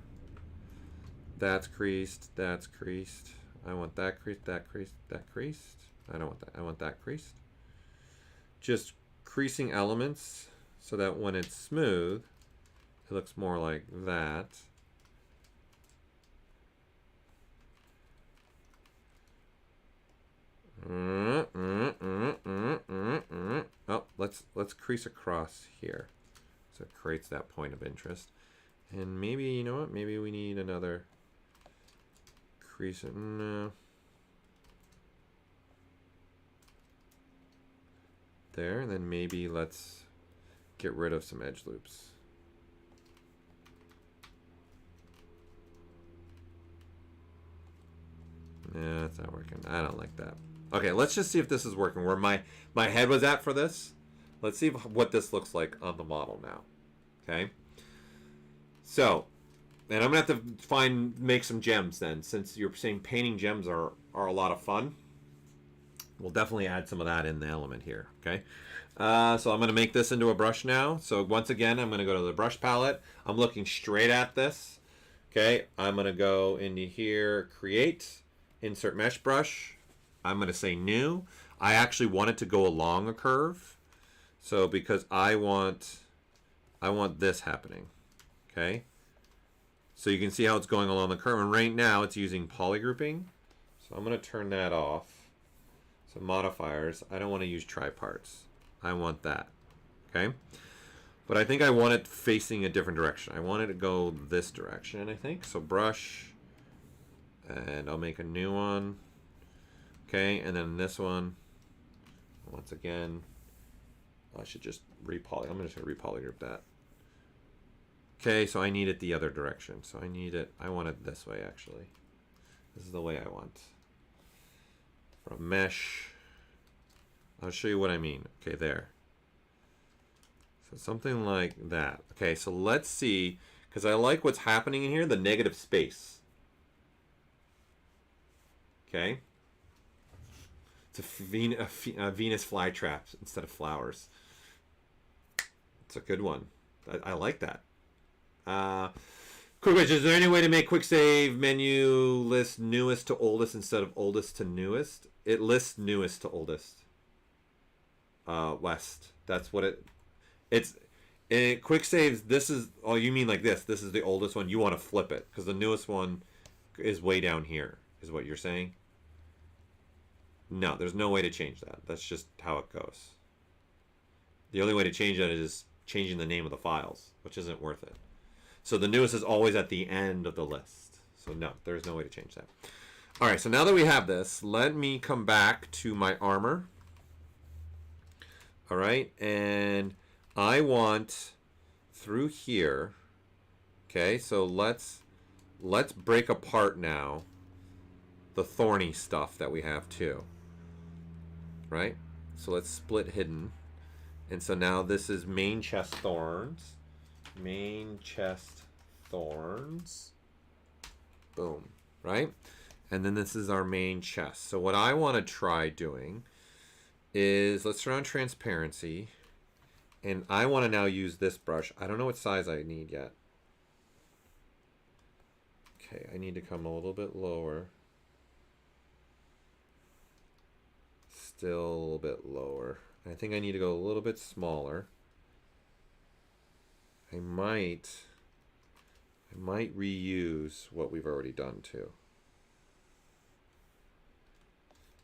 that's creased, that's creased. I want that creased, that creased, that creased. I don't want that. I want that creased. Just creasing elements so that when it's smooth, it looks more like that. Oh, let's crease across here. So it creates that point of interest. And maybe, you know what? Maybe we need another crease. No. There, and then maybe let's get rid of some edge loops. Yeah, that's not working. I don't like that. Okay, let's just see if this is working. Where my head was at for this. Let's see what this looks like on the model now. Okay. So, and I'm gonna have to make some gems then, since you're saying painting gems are a lot of fun. We'll definitely add some of that in the element here. Okay. So I'm gonna make this into a brush now. So once again, I'm gonna go to the brush palette. I'm looking straight at this. Okay. I'm gonna go into here, create, insert mesh brush. I'm gonna say new. I actually want it to go along a curve. So because I want this happening. Okay. So you can see how it's going along the curve. And right now it's using polygrouping. So I'm going to turn that off. So modifiers. I don't want to use triparts. I want that. Okay. But I think I want it facing a different direction. I want it to go this direction, I think. So brush. And I'll make a new one. Okay. And then this one. Once again. I should just repoly. I'm just going to repolygroup that. Okay, so I need it the other direction. So I want it this way actually. This is the way I want. From mesh. I'll show you what I mean. Okay, there. So something like that. Okay, so let's see, because I like what's happening in here, the negative space. Okay. It's a Venus flytrap instead of flowers. It's a good one. I like that. Quick question, is there any way to make quick save menu list newest to oldest instead of oldest to newest? It lists newest to oldest. West. That's what it's in quick saves. This is, oh, you mean like this. This is the oldest one. You want to flip it because the newest one is way down here, is what you're saying? No, there's no way to change that. That's just how it goes. The only way to change that is changing the name of the files, which isn't worth it. So the newest is always at the end of the list. So no, there's no way to change that. All right, so now that we have this, let me come back to my armor. All right, and I want through here. Okay, so let's break apart now the thorny stuff that we have too. Right? So let's split hidden. And so now this is main chest thorns. Main chest thorns. Boom. Right? And then this is our main chest. So what I want to try doing is, let's turn on transparency. And I want to now use this brush. I don't know what size I need yet. Okay, I need to come a little bit lower. Still a little bit lower. I think I need to go a little bit smaller. I might reuse what we've already done too.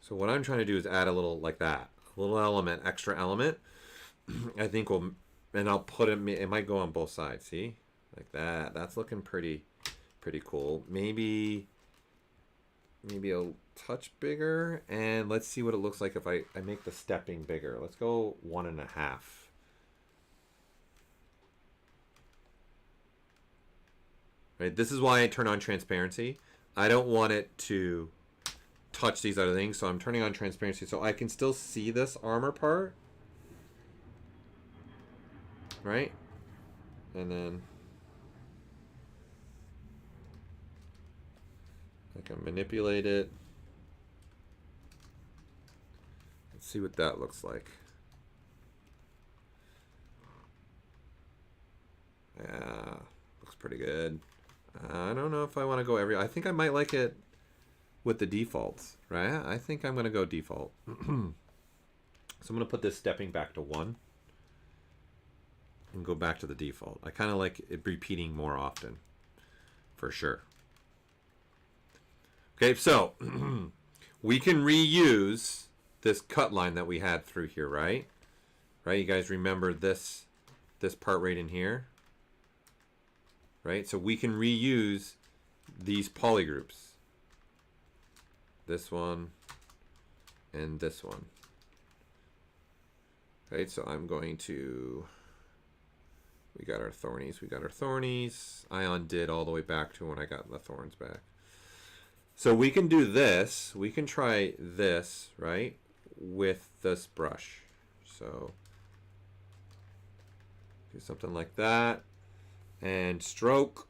So what I'm trying to do is add a little like that, a little element, extra element. I think we'll, and I'll put it might go on both sides. See, like that. That's looking pretty cool. Maybe a touch bigger, and let's see what it looks like if I make the stepping bigger. Let's go 1.5. Right, this is why I turn on transparency. I don't want it to touch these other things, so I'm turning on transparency so I can still see this armor part. Right? And then I can manipulate it. Let's see what that looks like. Yeah, looks pretty good. I don't know if I want to go I think I might like it with the defaults, right? I think I'm going to go default. So I'm going to put this stepping back to 1 and go back to the default. I kind of like it repeating more often, for sure. Okay, so we can reuse this cut line that we had through here, right? Right, you guys remember this part right in here? Right, so we can reuse these polygroups. This one and this one. Right, so I'm going to, we got our thornies. Ion did all the way back to when I got the thorns back. So we can do this. We can try this, right, with this brush. So do something like that. And stroke.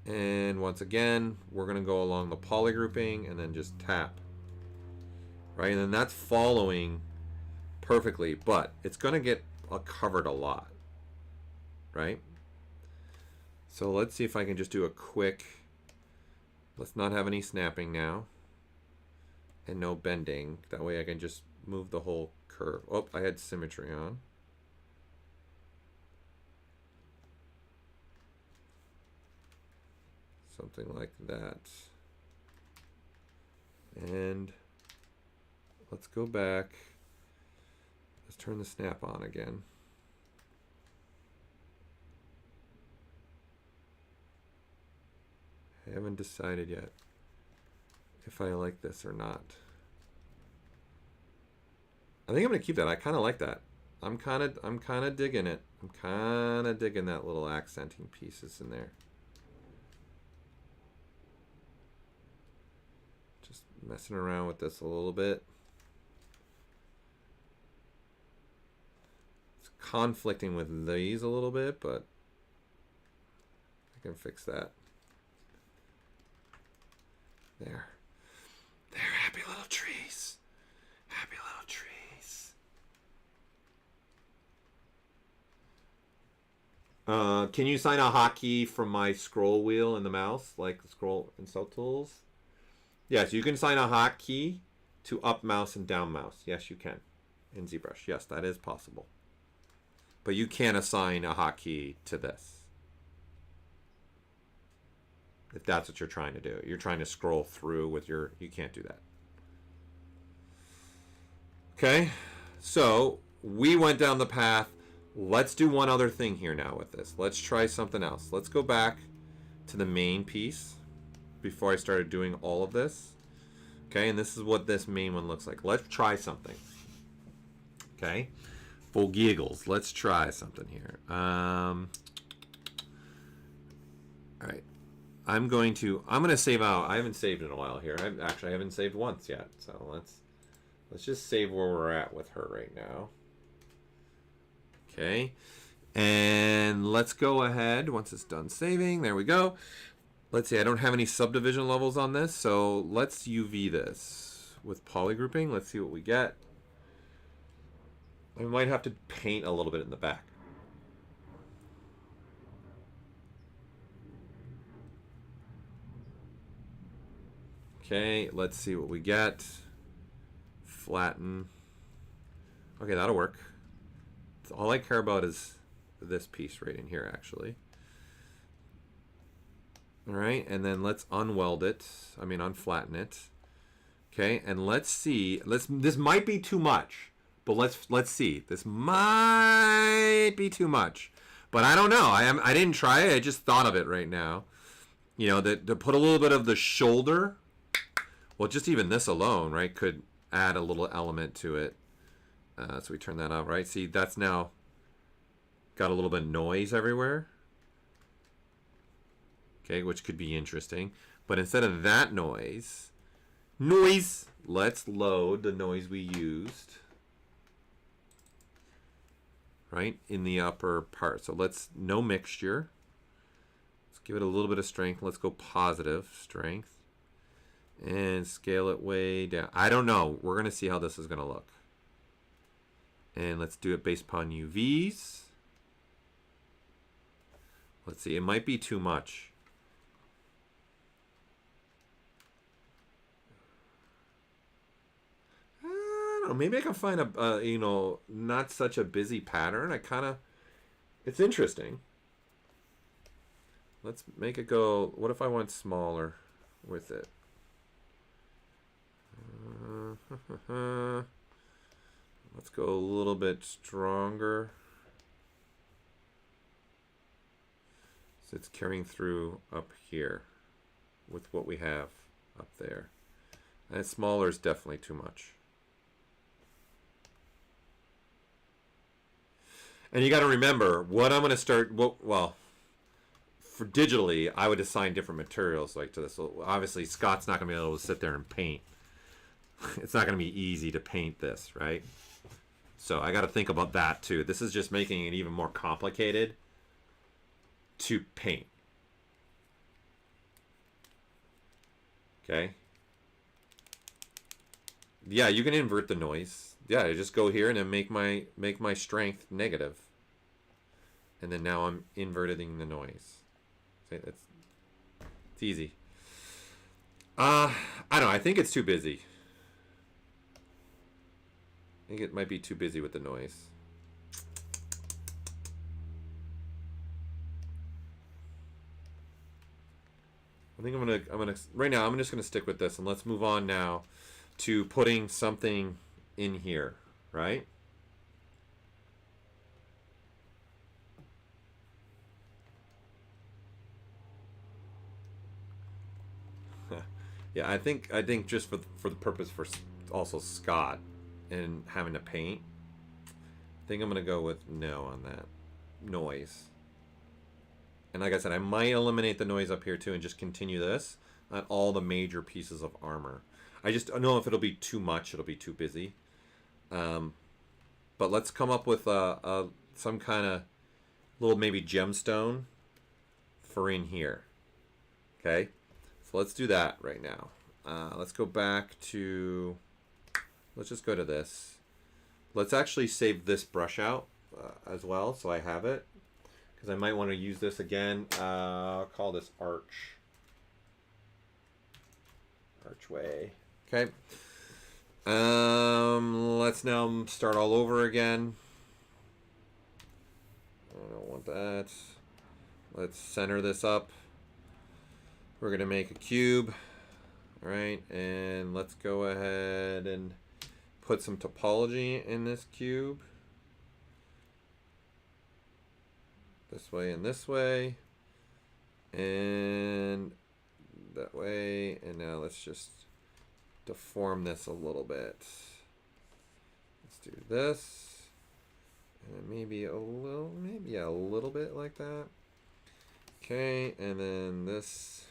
And once again, we're going to go along the poly grouping and then just tap. Right? And then that's following perfectly, but it's going to get covered a lot. Right? So let's see if I can just do a quick, let's not have any snapping now. And no bending. That way I can just move the whole curve. Oh, I had symmetry on. Something like that. And let's go back. Let's turn the snap on again. I haven't decided yet if I like this or not. I think I'm gonna keep that. I kind of like that. I'm kind of digging it. I'm kind of digging that little accenting pieces in there. Just messing around with this a little bit. It's conflicting with these a little bit, but I can fix that. There. There, happy little trees. Happy little trees. Can you assign a hotkey from my scroll wheel in the mouse, like the scroll in Cell Tools? Yes, you can assign a hotkey to up mouse and down mouse. Yes, you can in ZBrush. Yes, that is possible. But you can't assign a hotkey to this. If that's what you're trying to do. You're trying to scroll through with your... You can't do that. Okay, so we went down the path. Let's do one other thing here now with this. Let's try something else. Let's go back to the main piece before I started doing all of this. Okay, and this is what this main one looks like. Let's try something. Okay, for giggles, let's try something here. All right, I'm gonna save out. I haven't saved in a while here. I haven't saved once yet. So let's just save where we're at with her right now. Okay, and let's go ahead once it's done saving. There we go. Let's see, I don't have any subdivision levels on this, so let's UV this with polygrouping. Let's see what we get. I might have to paint a little bit in the back. Okay, let's see what we get. Flatten. Okay, that'll work. All I care about is this piece right in here, actually. All right, and then let's unweld it. I mean, unflatten it. Okay, and let's see. This might be too much, but let's see. This might be too much, but I don't know. I didn't try it. I just thought of it right now. You know, to put a little bit of the shoulder. Well, just even this alone, right, could add a little element to it. So we turn that off, right? See, that's now got a little bit of noise everywhere. Okay, which could be interesting. But instead of that noise, let's load the noise we used, right, in the upper part. So no mixture. Let's give it a little bit of strength. Let's go positive strength. And scale it way down. I don't know. We're going to see how this is going to look. And let's do it based upon UVs. Let's see. It might be too much. I don't know. Maybe I can find a, not such a busy pattern. It's interesting. Let's make it go. What if I went smaller with it? Let's go a little bit stronger. So it's carrying through up here with what we have up there. And smaller is definitely too much. And you got to remember what I'm going to start. Well, for digitally, I would assign different materials like to this. So obviously, Scott's not going to be able to sit there and paint. It's not going to be easy to paint this, right? So I got to think about that too. This is just making it even more complicated to paint. Okay. Yeah, you can invert the noise. Yeah, I just go here and then make my strength negative. And then now I'm inverting the noise. See, it's easy. I don't know. I think it's too busy. I think it might be too busy with the noise. I think right now I'm just gonna stick with this, and let's move on now to putting something in here, right? Yeah, I think just for the purpose for also Scott and having to paint, I think I'm gonna go with no on that noise. And like I said, I might eliminate the noise up here too and just continue this on all the major pieces of armor. I just don't know if it'll be too much. It'll be too busy. But let's come up with some kind of little maybe gemstone for in here. Okay, so let's do that right now. Let's go back to, let's just go to this. Let's actually save this brush out as well, so I have it. because I might want to use this again. I'll call this archway. Okay. Let's now start all over again. I don't want that. Let's center this up. We're gonna make a cube. All right, and let's go ahead and put some topology in this cube. This way and this way. And that way. And now let's just deform this a little bit. Let's do this. And maybe a little bit like that. Okay, and then this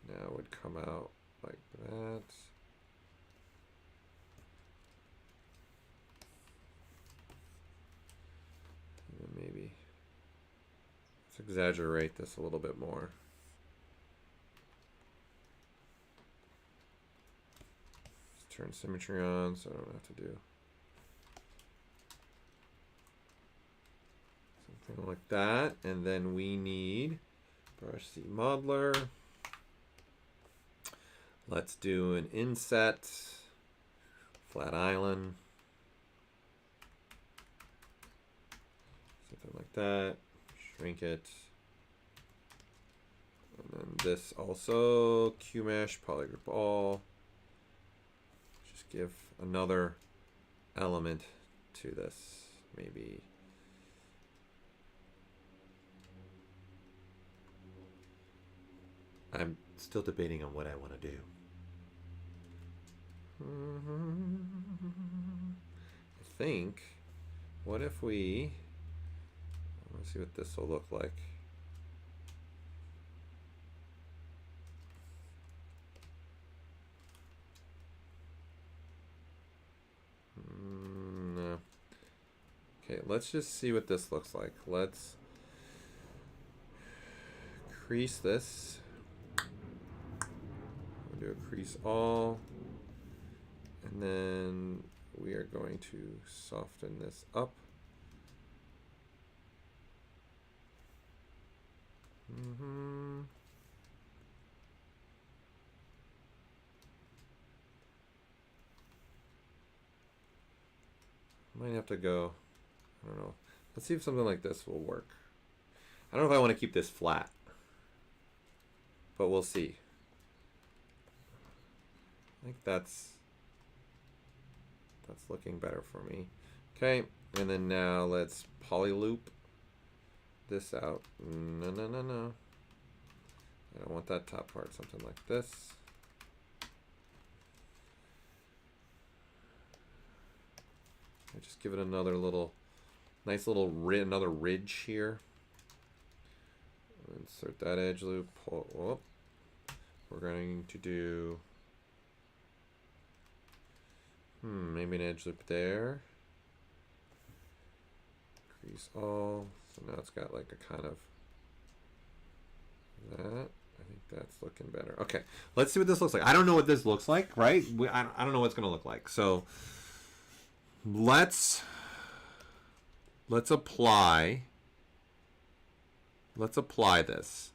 now would come out like that. And then maybe let's exaggerate this a little bit more. Just turn symmetry on so I don't have to do something like that. And then we need brush C modeler. Let's do an inset, flat island, something like that, shrink it. And then this also, QMesh, polygroup all. Just give another element to this, maybe. I'm still debating on what I want to do. I think, what if we, let's see what this will look like. No. Okay, let's just see what this looks like. Let's crease this. We'll do a crease all. And then we are going to soften this up. Might have to go, I don't know. Let's see if something like this will work. I don't know if I want to keep this flat, but we'll see. I think that's looking better for me. Okay, and then now let's polyloop this out. No. I don't want that top part, something like this. I just give it another little, nice little another ridge here. Insert that edge loop. Pull up. We're going to do maybe an edge loop there. Crease all. So now it's got like a kind of that. I think that's looking better. Okay, let's see what this looks like. I don't know what this looks like, right? I don't know what it's going to look like. So let's apply this.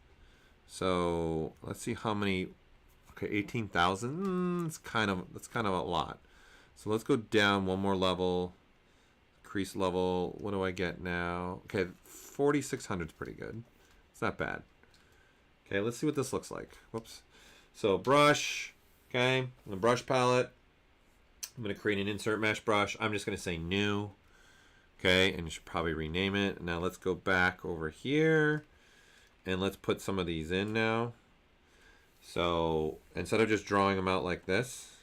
So let's see how many. Okay, 18,000. That's kind of a lot. So let's go down one more level. Crease level. What do I get now? Okay, 4,600 is pretty good. It's not bad. Okay, let's see what this looks like. Whoops. So brush. Okay, the brush palette. I'm going to create an insert mesh brush. I'm just going to say new. Okay, and you should probably rename it. Now let's go back over here and let's put some of these in now. So instead of just drawing them out like this,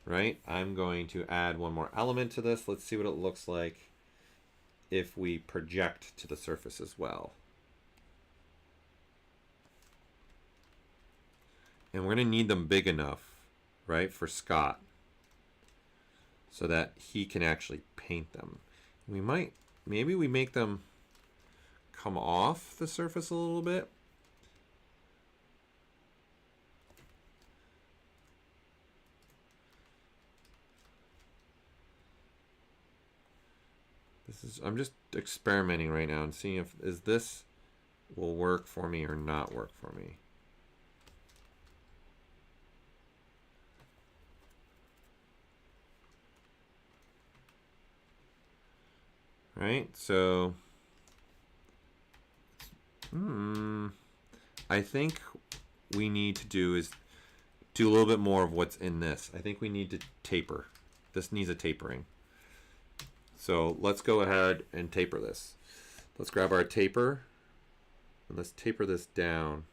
right, I'm going to add one more element to this. Let's see what it looks like if we project to the surface as well. And we're going to need them big enough, right, for Scott so that he can actually paint them. Maybe we make them come off the surface a little bit. I'm just experimenting right now and seeing if this will work for me or not work for me. Right, so I think we need to do a little bit more of what's in this. I think we need to taper. This needs a tapering. So let's go ahead and taper this. Let's grab our taper and let's taper this down.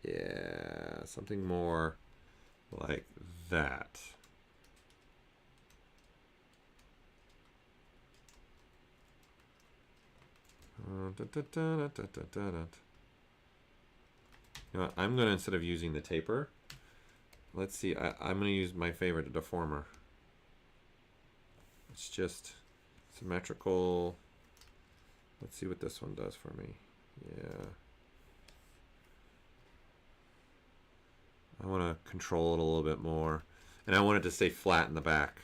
Yeah, something more like that. You know what, I'm going to, instead of using the taper, let's see, I'm going to use my favorite, a deformer. It's just symmetrical. Let's see what this one does for me. Yeah. I want to control it a little bit more. And I want it to stay flat in the back.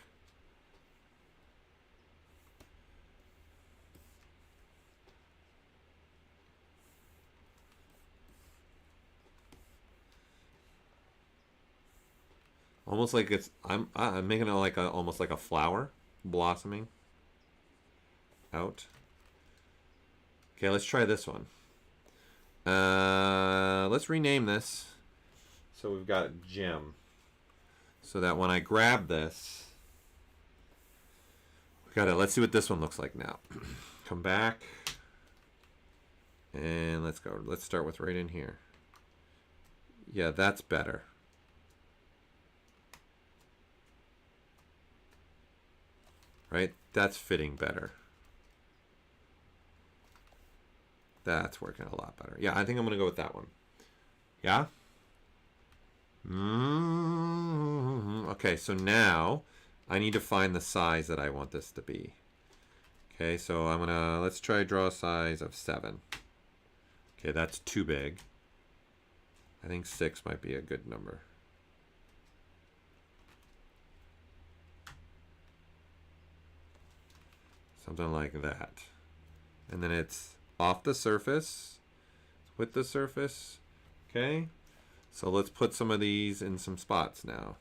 Almost like I'm making it like almost like a flower blossoming out. Okay, let's try this one. Let's rename this. So we've got gem. So that when I grab this, we got it. Let's see what this one looks like now. Come back. And let's go. Let's start with right in here. Yeah, that's better. Right? That's fitting better. That's working a lot better. Yeah, I think I'm going to go with that one. Yeah? Okay, so now I need to find the size that I want this to be. Okay, so I'm going to, let's try draw a size of 7. Okay, that's too big. I think 6 might be a good number. Something like that. And then it's off the surface, with the surface. Okay, so let's put some of these in some spots now.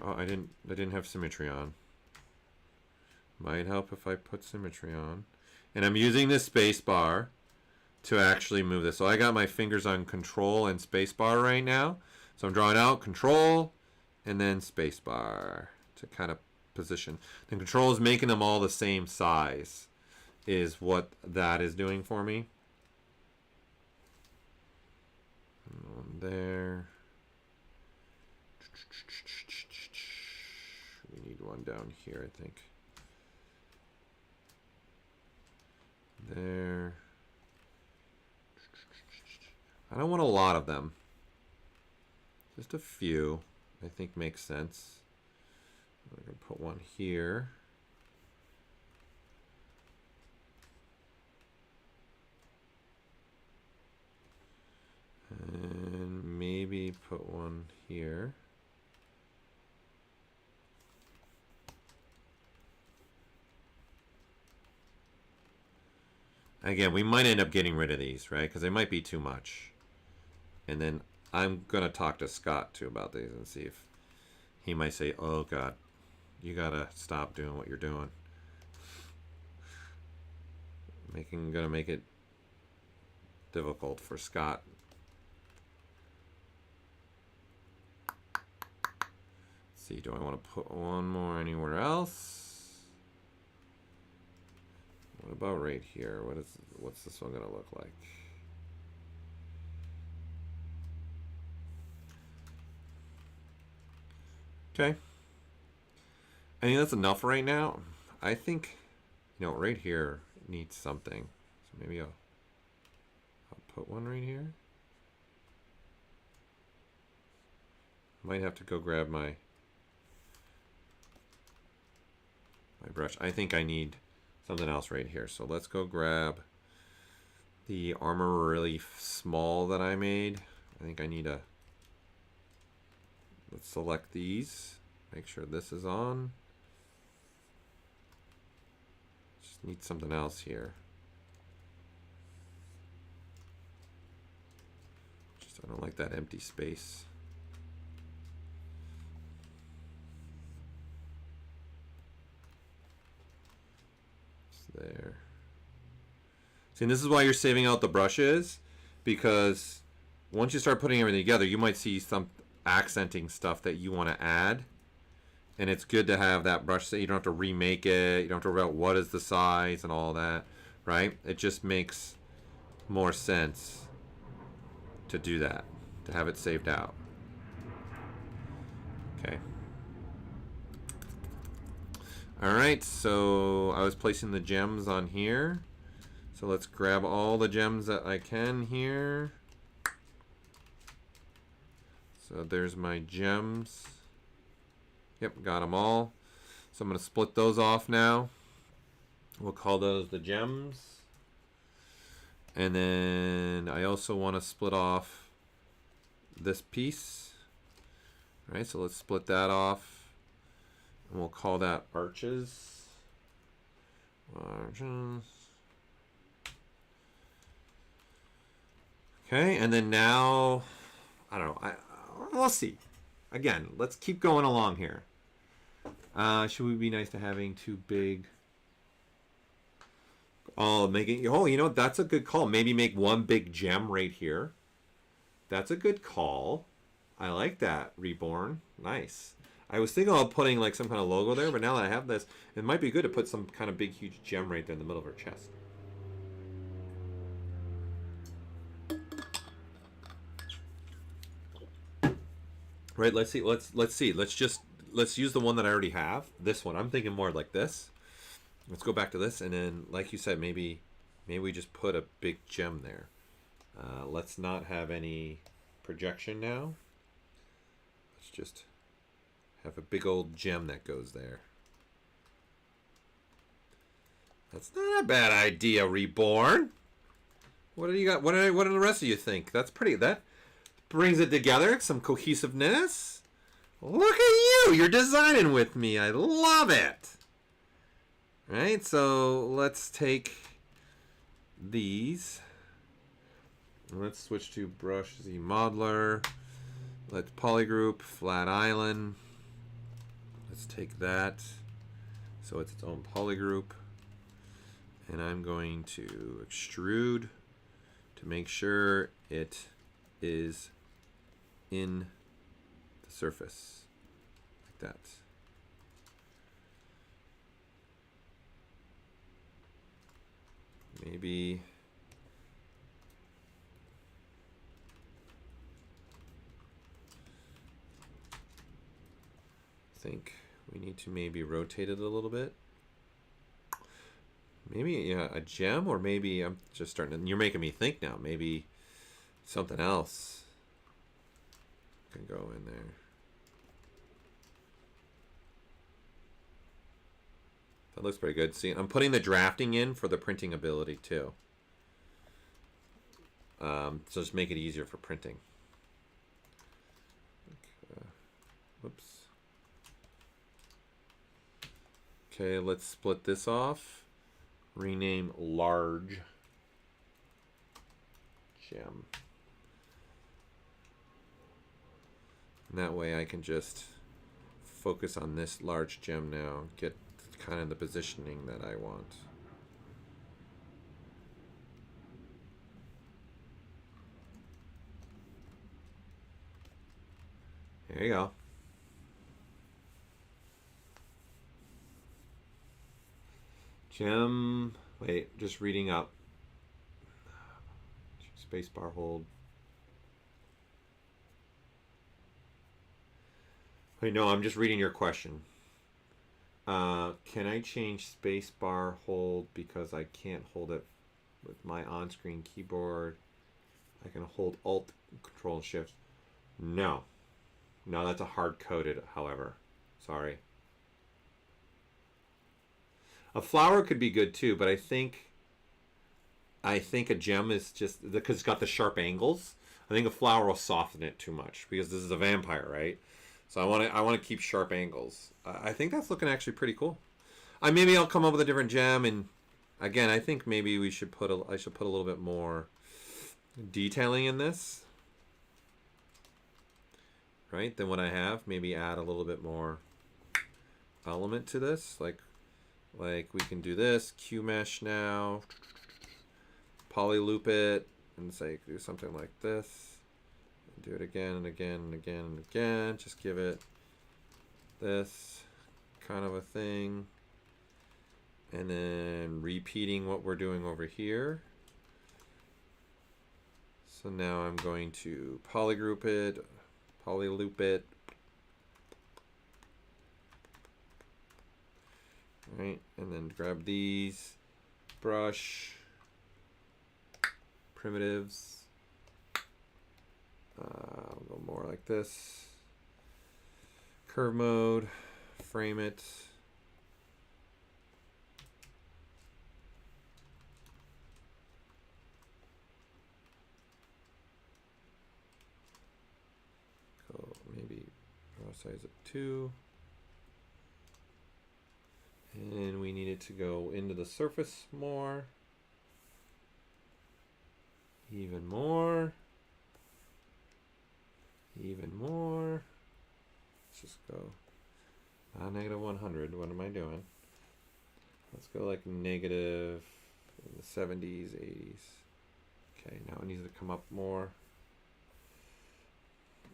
Oh, I didn't have symmetry on. Might help if I put symmetry on. And I'm using the space bar to actually move this. So I got my fingers on control and space bar right now. So I'm drawing out control and then space bar to kind of position. The control is making them all the same size is what that is doing for me. One there. We need one down here, I think. There. I don't want a lot of them. Just a few, I think makes sense. I'm going to put one here. And maybe put one here. Again, we might end up getting rid of these, right? Because they might be too much. And then I'm going to talk to Scott, too, about these and see if he might say, oh, God, you got to stop doing what you're doing. Going to make it difficult for Scott. Let's see, do I want to put one more anywhere else? What about right here? What's this one going to look like? Okay. I think that's enough right now. I think, right here needs something. So maybe I'll put one right here. Might have to go grab my brush. I think I need something else right here. So let's go grab the armor relief small that I made. I think I need a Let's select these. Make sure this is on. Just need something else here. Just I don't like that empty space. It's there. See, and this is why you're saving out the brushes, because once you start putting everything together, you might see some accenting stuff that you want to add. And it's good to have that brush so you don't have to remake it. You don't have to worry about what is the size and all that, right? It just makes more sense to do that, to have it saved out. Okay. All right, so I was placing the gems on here. So let's grab all the gems that I can here. So there's my gems. Yep, got them all. So I'm going to split those off now. We'll call those the gems. And then I also want to split off this piece. All right, so let's split that off. And we'll call that arches. Arches. Okay, and then now, I don't know. We'll see. Again, let's keep going along here. Should we be nice to having too big? Oh, you know, that's a good call. Maybe make one big gem right here. That's a good call. I like that, Reborn. Nice. I was thinking of putting like some kind of logo there, but now that I have this, it might be good to put some kind of big, huge gem right there in the middle of her chest. Right, let's see. Let's use the one that I already have. This one. I'm thinking more like this. Let's go back to this, and then, like you said, maybe we just put a big gem there. Let's not have any projection now. Let's just have a big old gem that goes there. That's not a bad idea, Reborn. What do you got? What do the rest of you think? That's pretty. That brings it together. Some cohesiveness. Look at you. You're designing with me. I love it. All right, so let's take these. Let's switch to Brush Z Modeler. Let's polygroup Flat Island. Let's take that. So it's its own polygroup. And I'm going to extrude to make sure it is in the surface. Like that. Maybe I think we need to maybe rotate it a little bit. Maybe, yeah, a gem, or maybe I'm just starting to, you're making me think now. Maybe something else can go in there. That looks pretty good. See, I'm putting the drafting in for the printing ability too. So just make it easier for printing. Whoops. Okay, let's split this off. Rename large gem. And that way I can just focus on this large gem now. Get kind of the positioning that I want. There you go. Gem, wait, just reading up. Spacebar hold. Wait, no, I'm just reading your question. Can I change spacebar hold because I can't hold it with my on-screen keyboard? I can hold Alt, Control, Shift. No. No, that's a hard-coded, however. Sorry. A flower could be good too, but I think a gem is just because it's got the sharp angles. I think a flower will soften it too much because this is a vampire, right? So I want to keep sharp angles. I think that's looking actually pretty cool. Maybe I'll come up with a different gem, and again, I think maybe we should I should put a little bit more detailing in this, right? Than what I have. Maybe add a little bit more element to this, like we can do this Q mesh now, poly loop it, and say do something like this. Do it again and again and again and again. Just give it this kind of a thing. And then repeating what we're doing over here. So now I'm going to polygroup it, poly loop it. Right, and then grab these, brush, primitives. I'll go more like this. Curve mode, frame it. Go maybe draw size of 2. And we need it to go into the surface more. Even more. Even more. Let's just go negative 100. What am I doing? Let's go like negative in the 70s, 80s. Okay, now it needs to come up more.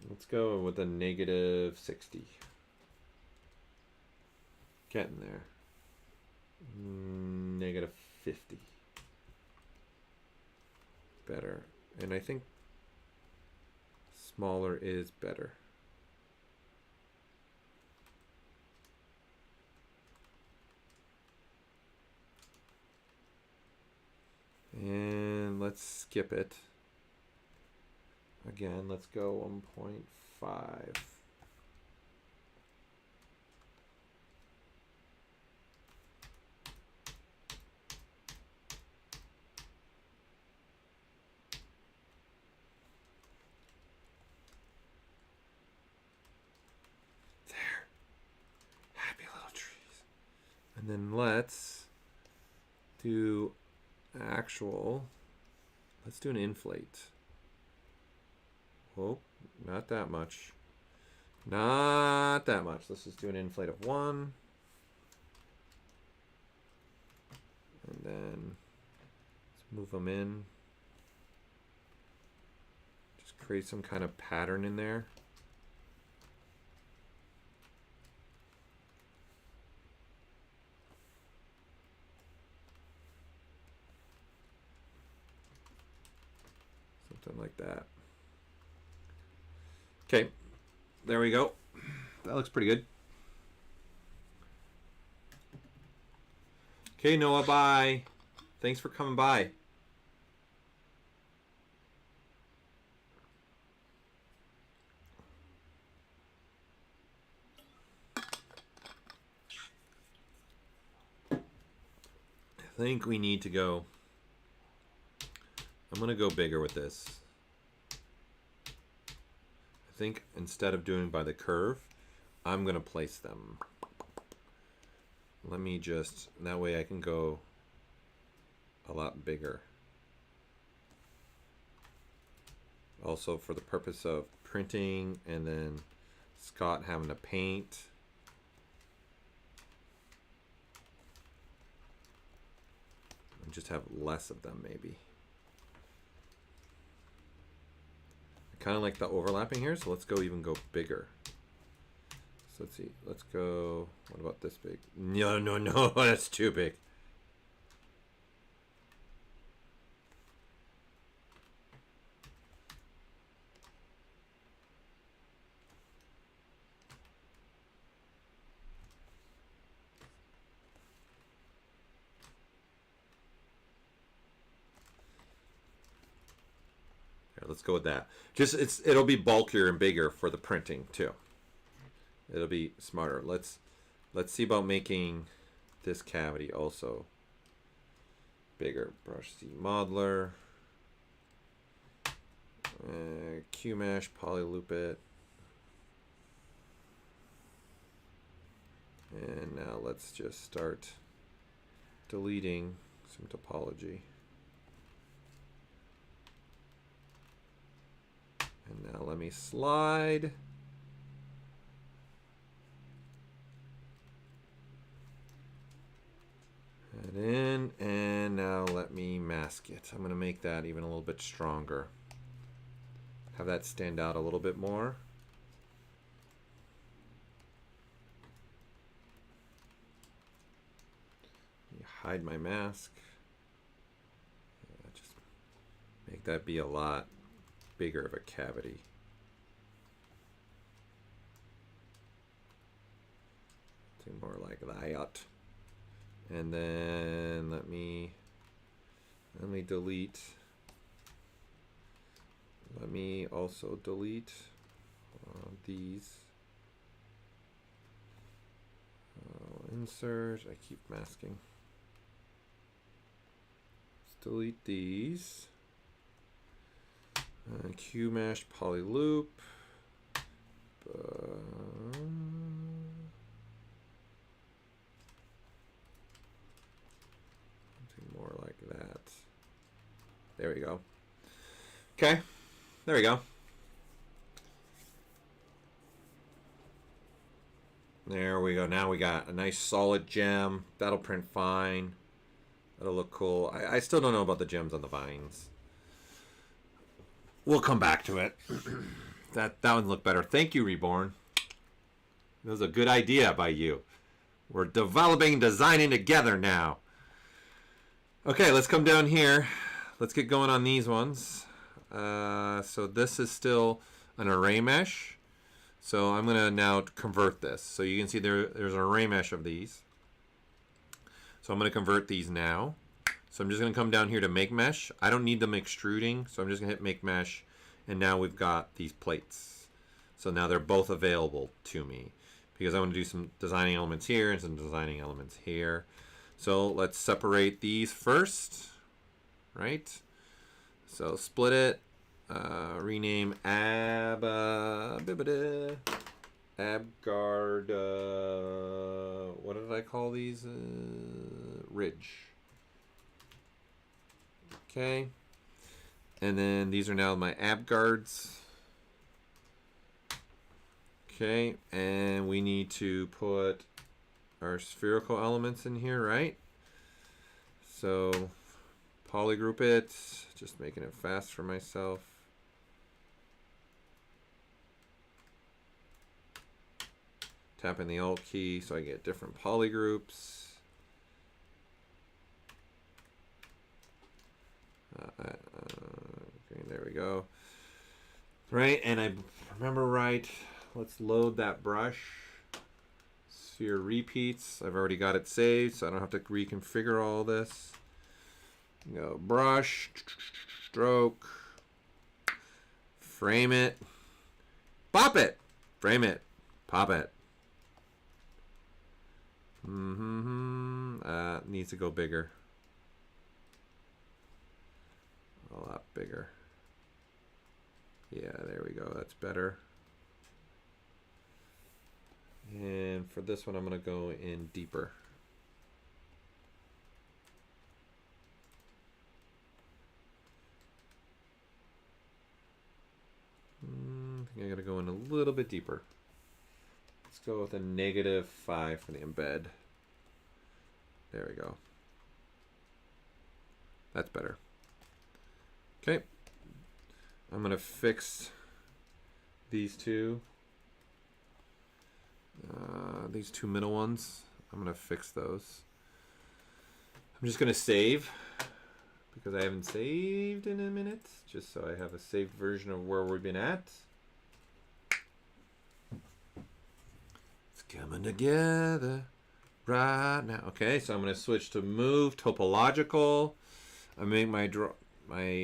Let's go with a negative 60. Getting there. Negative 50. Better. And I think smaller is better. And let's skip it. Again, let's go 1.5. And then let's do let's do an inflate. Whoa, not that much. Not that much. Let's just do an inflate of 1. And then let's move them in. Just create some kind of pattern in there. Something like that. Okay, there we go. That looks pretty good. Okay, Noah, bye. Thanks for coming by. I think we need to go. I'm going to go bigger with this. I think instead of doing by the curve, I'm going to place them. Let me just, that way I can go a lot bigger. Also for the purpose of printing and then Scott having to paint. And just have less of them maybe. I kind of like the overlapping here, so let's go bigger. So let's see, let's go, what about this big? No, no, no, that's too big. Here, let's go with that. Just it'll be bulkier and bigger for the printing too. It'll be smarter. Let's see about making this cavity also bigger. Brush C modeler, Q mesh, poly loop it. And now let's just start deleting some topology. And now let me slide. And in, and now let me mask it. I'm going to make that even a little bit stronger. Have that stand out a little bit more. Hide my mask. Yeah, just make that be a lot bigger of a cavity. Something more like that. And then let me delete. Let me also delete these. Insert. I keep masking. Delete these. QMesh polyloop. Something more like that. There we go. Okay. There we go. There we go. Now we got a nice solid gem. That'll print fine. That'll look cool. I still don't know about the gems on the vines. We'll come back to it. that one looked better. Thank you, Reborn. That was a good idea by you. We're developing, designing together now. Okay, let's come down here. Let's get going on these ones. So this is still an array mesh. So I'm going to now convert this. So you can see there's an array mesh of these. So I'm going to convert these now. So I'm just going to come down here to make mesh. I don't need them extruding, so I'm just going to hit make mesh. And now we've got these plates. So now they're both available to me because I want to do some designing elements here and some designing elements here. So let's separate these first, right? So split it, rename AbGuard, what did I call these? Ridge. Okay. And then these are now my AbGuards. Okay, and we need to put our spherical elements in here, right? So polygroup it, just making it fast for myself. Tapping the Alt key so I get different polygroups. Okay, there we go. Right, and I remember right, let's load that brush. Sphere repeats. I've already got it saved, so I don't have to reconfigure all this. Go brush, stroke, frame it, pop it, frame it, pop it. Needs to go bigger. A lot bigger. Yeah, there we go. That's better. And for this one, I'm going to go in deeper. I think I got to go in a little bit deeper. Let's go with a -5 for the embed. There we go. That's better. Okay. I'm going to fix these two. These two middle ones. I'm going to fix those. I'm just going to save because I haven't saved in a minute, just so I have a saved version of where we've been at. It's coming together right now. Okay, so I'm going to switch to move topological. I make my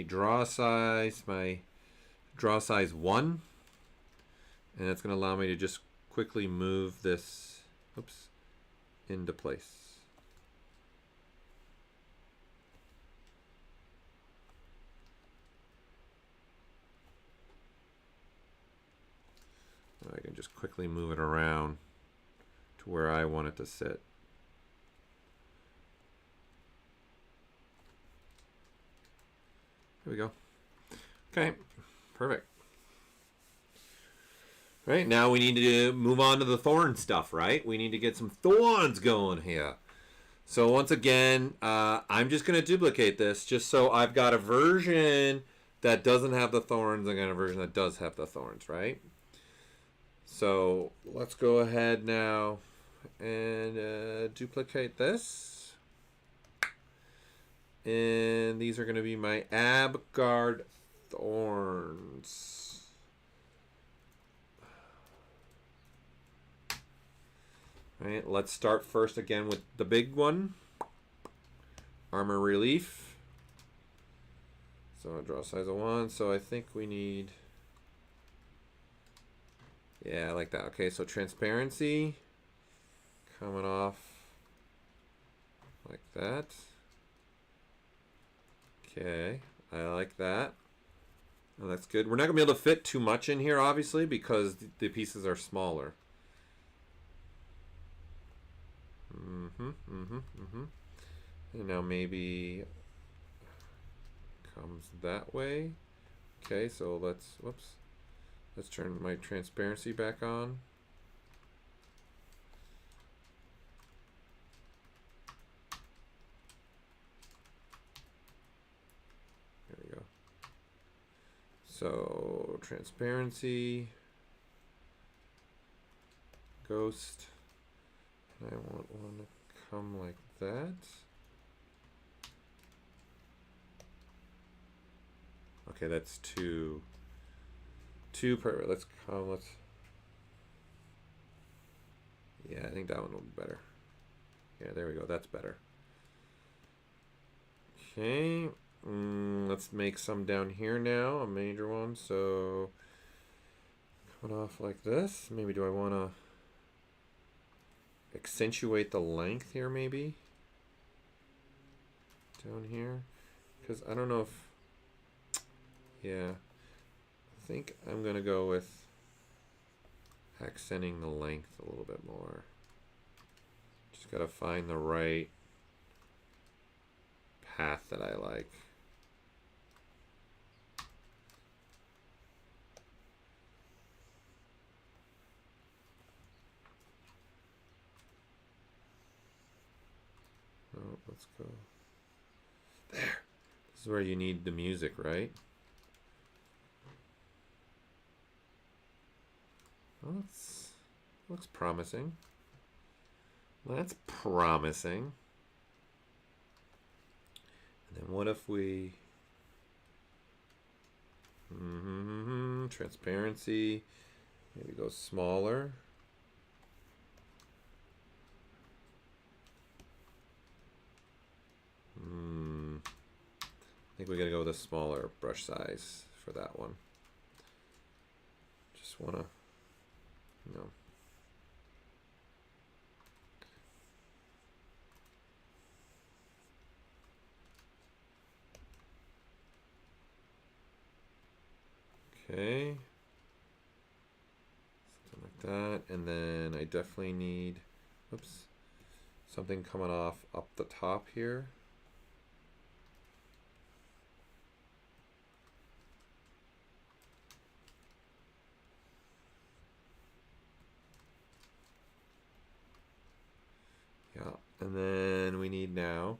draw size 1, and that's going to allow me to just quickly move this, into place. I can just quickly move it around to where I want it to sit. There we go. Okay, perfect. Right, now we need to move on to the thorn stuff, right? We need to get some thorns going here. So once again, I'm just going to duplicate this just so I've got a version that doesn't have the thorns and a version that does have the thorns, right? So let's go ahead now and duplicate this. And these are going to be my AbGuard thorns. All right, let's start first again with the big one. Armor relief. So I draw size of 1. So I think we need... Yeah, I like that. Okay, so transparency. Coming off like that. Okay, I like that. Oh, that's good. We're not going to be able to fit too much in here, obviously, because the pieces are smaller. And now maybe comes that way. Okay, so let's, whoops. Let's turn my transparency back on. There we go. So transparency, ghost, and I want one to come like that. Okay, that's two per, let's come, let's, yeah, I think that one will be better. Yeah, there we go, that's better. Okay, let's make some down here now, a major one. So coming off like this. Maybe do I want to accentuate the length here maybe? Down here? Because I don't know if, yeah, I think I'm going to go with accenting the length a little bit more. Just got to find the right path that I like. Oh, let's go there. This is where you need the music, right? Well, that's, looks promising. That's promising. And then what if we transparency, maybe go smaller. I think we gotta go with a smaller brush size for that one. Just wanna, you know. Okay, something like that, and then I definitely need, oops, something coming off up the top here. Yeah, and then we need now,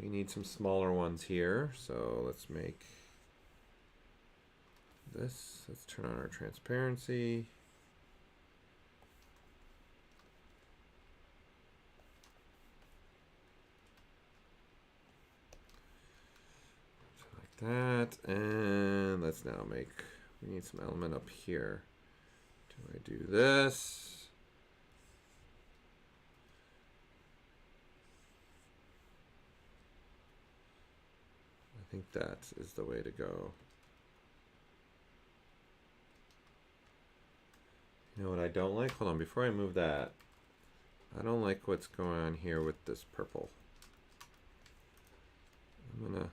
we need some smaller ones here, so let's make this, let's turn on our transparency. Like that, and let's now make, we need some element up here. Do I do this? I think that is the way to go. You know what I don't like? Hold on, before I move that, I don't like what's going on here with this purple. I'm gonna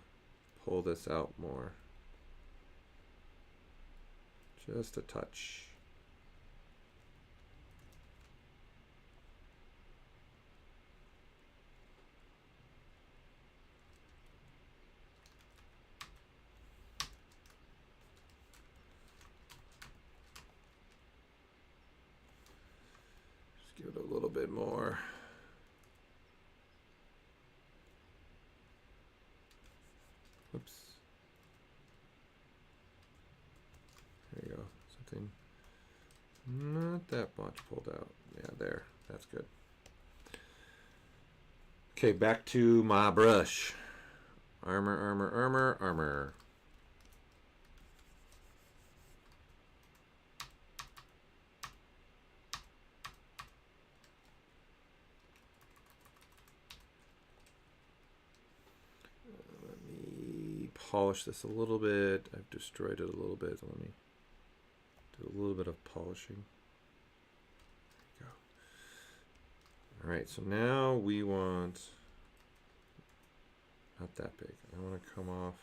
pull this out more. Just a touch. something not that much pulled out. Yeah, there. That's good. Okay, back to my brush. Armor, armor, armor, armor. Polish this a little bit. I've destroyed it a little bit. Let me do a little bit of polishing. There you go. All right, so now we want, not that big. I want to come off.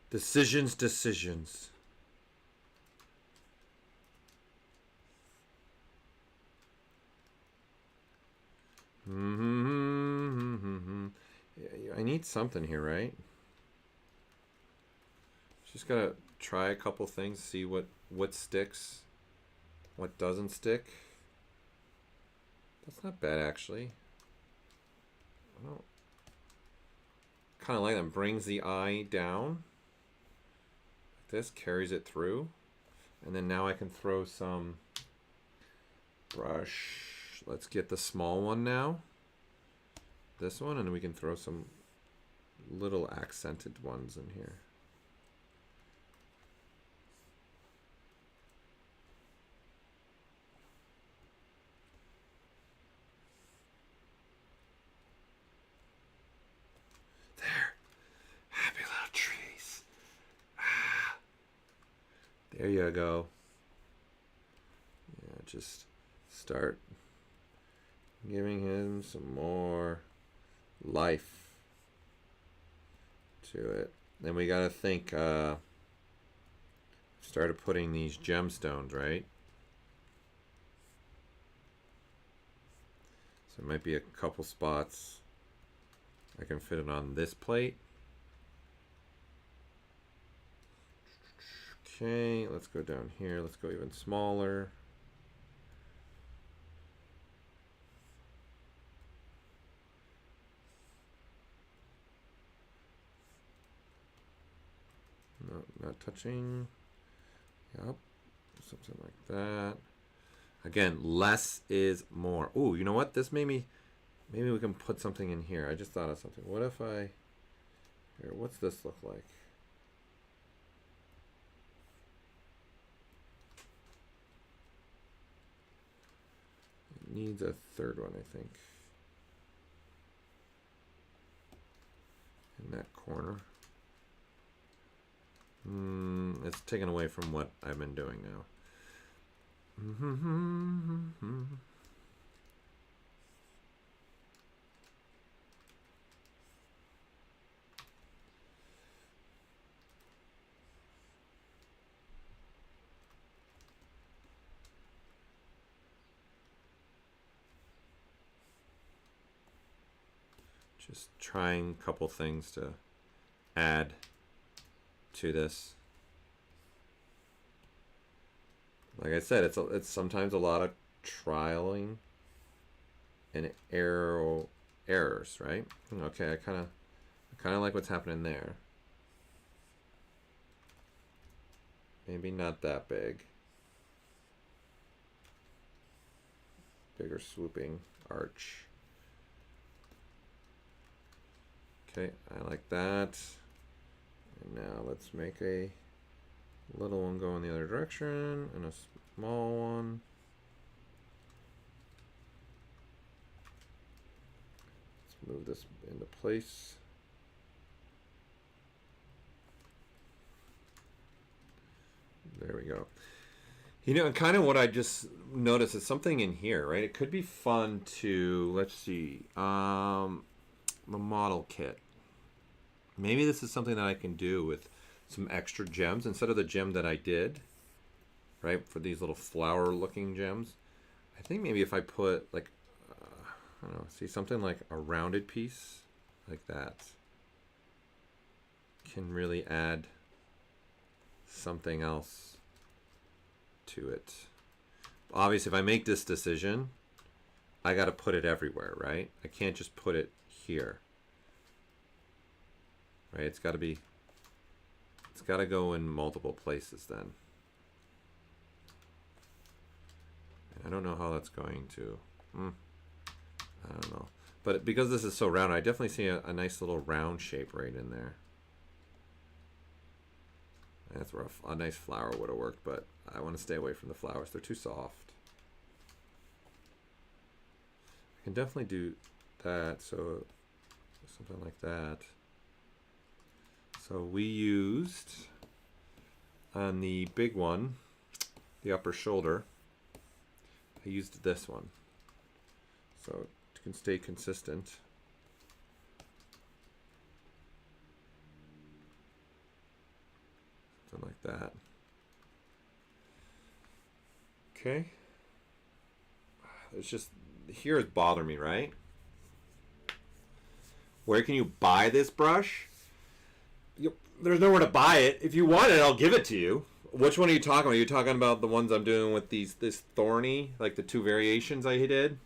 Decisions, decisions. I need something here, right? Just gotta try a couple things, see what sticks, what doesn't stick. That's not bad, actually. I don't kind of like that. Brings the eye down. This carries it through, and then now I can throw some brush. Let's get the small one now. This one, and we can throw some little accented ones in here. There. Happy little trees. Ah. There you go. Yeah, just start giving him some more life to it. Then we gotta think, started putting these gemstones, right? So it might be a couple spots I can fit it on this plate. Okay, let's go down here. Let's go even smaller. No, not touching. Yep, something like that. Again, less is more. Oh, you know what? This maybe we can put something in here. I just thought of something. What if I, here, what's this look like? It needs a third one, I think. In that corner. It's taken away from what I've been doing now. Just trying a couple things to add to this. Like I said, it's sometimes a lot of trialing and errors, right? Okay, I kind of like what's happening there. Maybe not that big. Bigger swooping arch. Okay, I like that. And now let's make a little one go in the other direction and a small one. Let's move this into place. There we go. You know, kind of what I just noticed is something in here, right? It could be fun to, let's see, the model kit. Maybe this is something that I can do with some extra gems instead of the gem that I did, right? For these little flower looking gems. I think maybe if I put like, I don't know, see something like a rounded piece like that can really add something else to it. Obviously, if I make this decision, I got to put it everywhere, right? I can't just put it here. Right? It's got to go in multiple places then. I don't know how that's going to. I don't know. But because this is so round, I definitely see a nice little round shape right in there. That's where a nice flower would have worked, but I want to stay away from the flowers. They're too soft. I can definitely do that, so something like that. So we used, on the big one, the upper shoulder, I used this one. So it can stay consistent. Something like that. Okay. It's just, here it's bothering me, right? Where can you buy this brush? There's nowhere to buy it. If you want it, I'll give it to you. Which one are you talking about? Are you talking about the ones I'm doing with this thorny, like the 2 variations I did?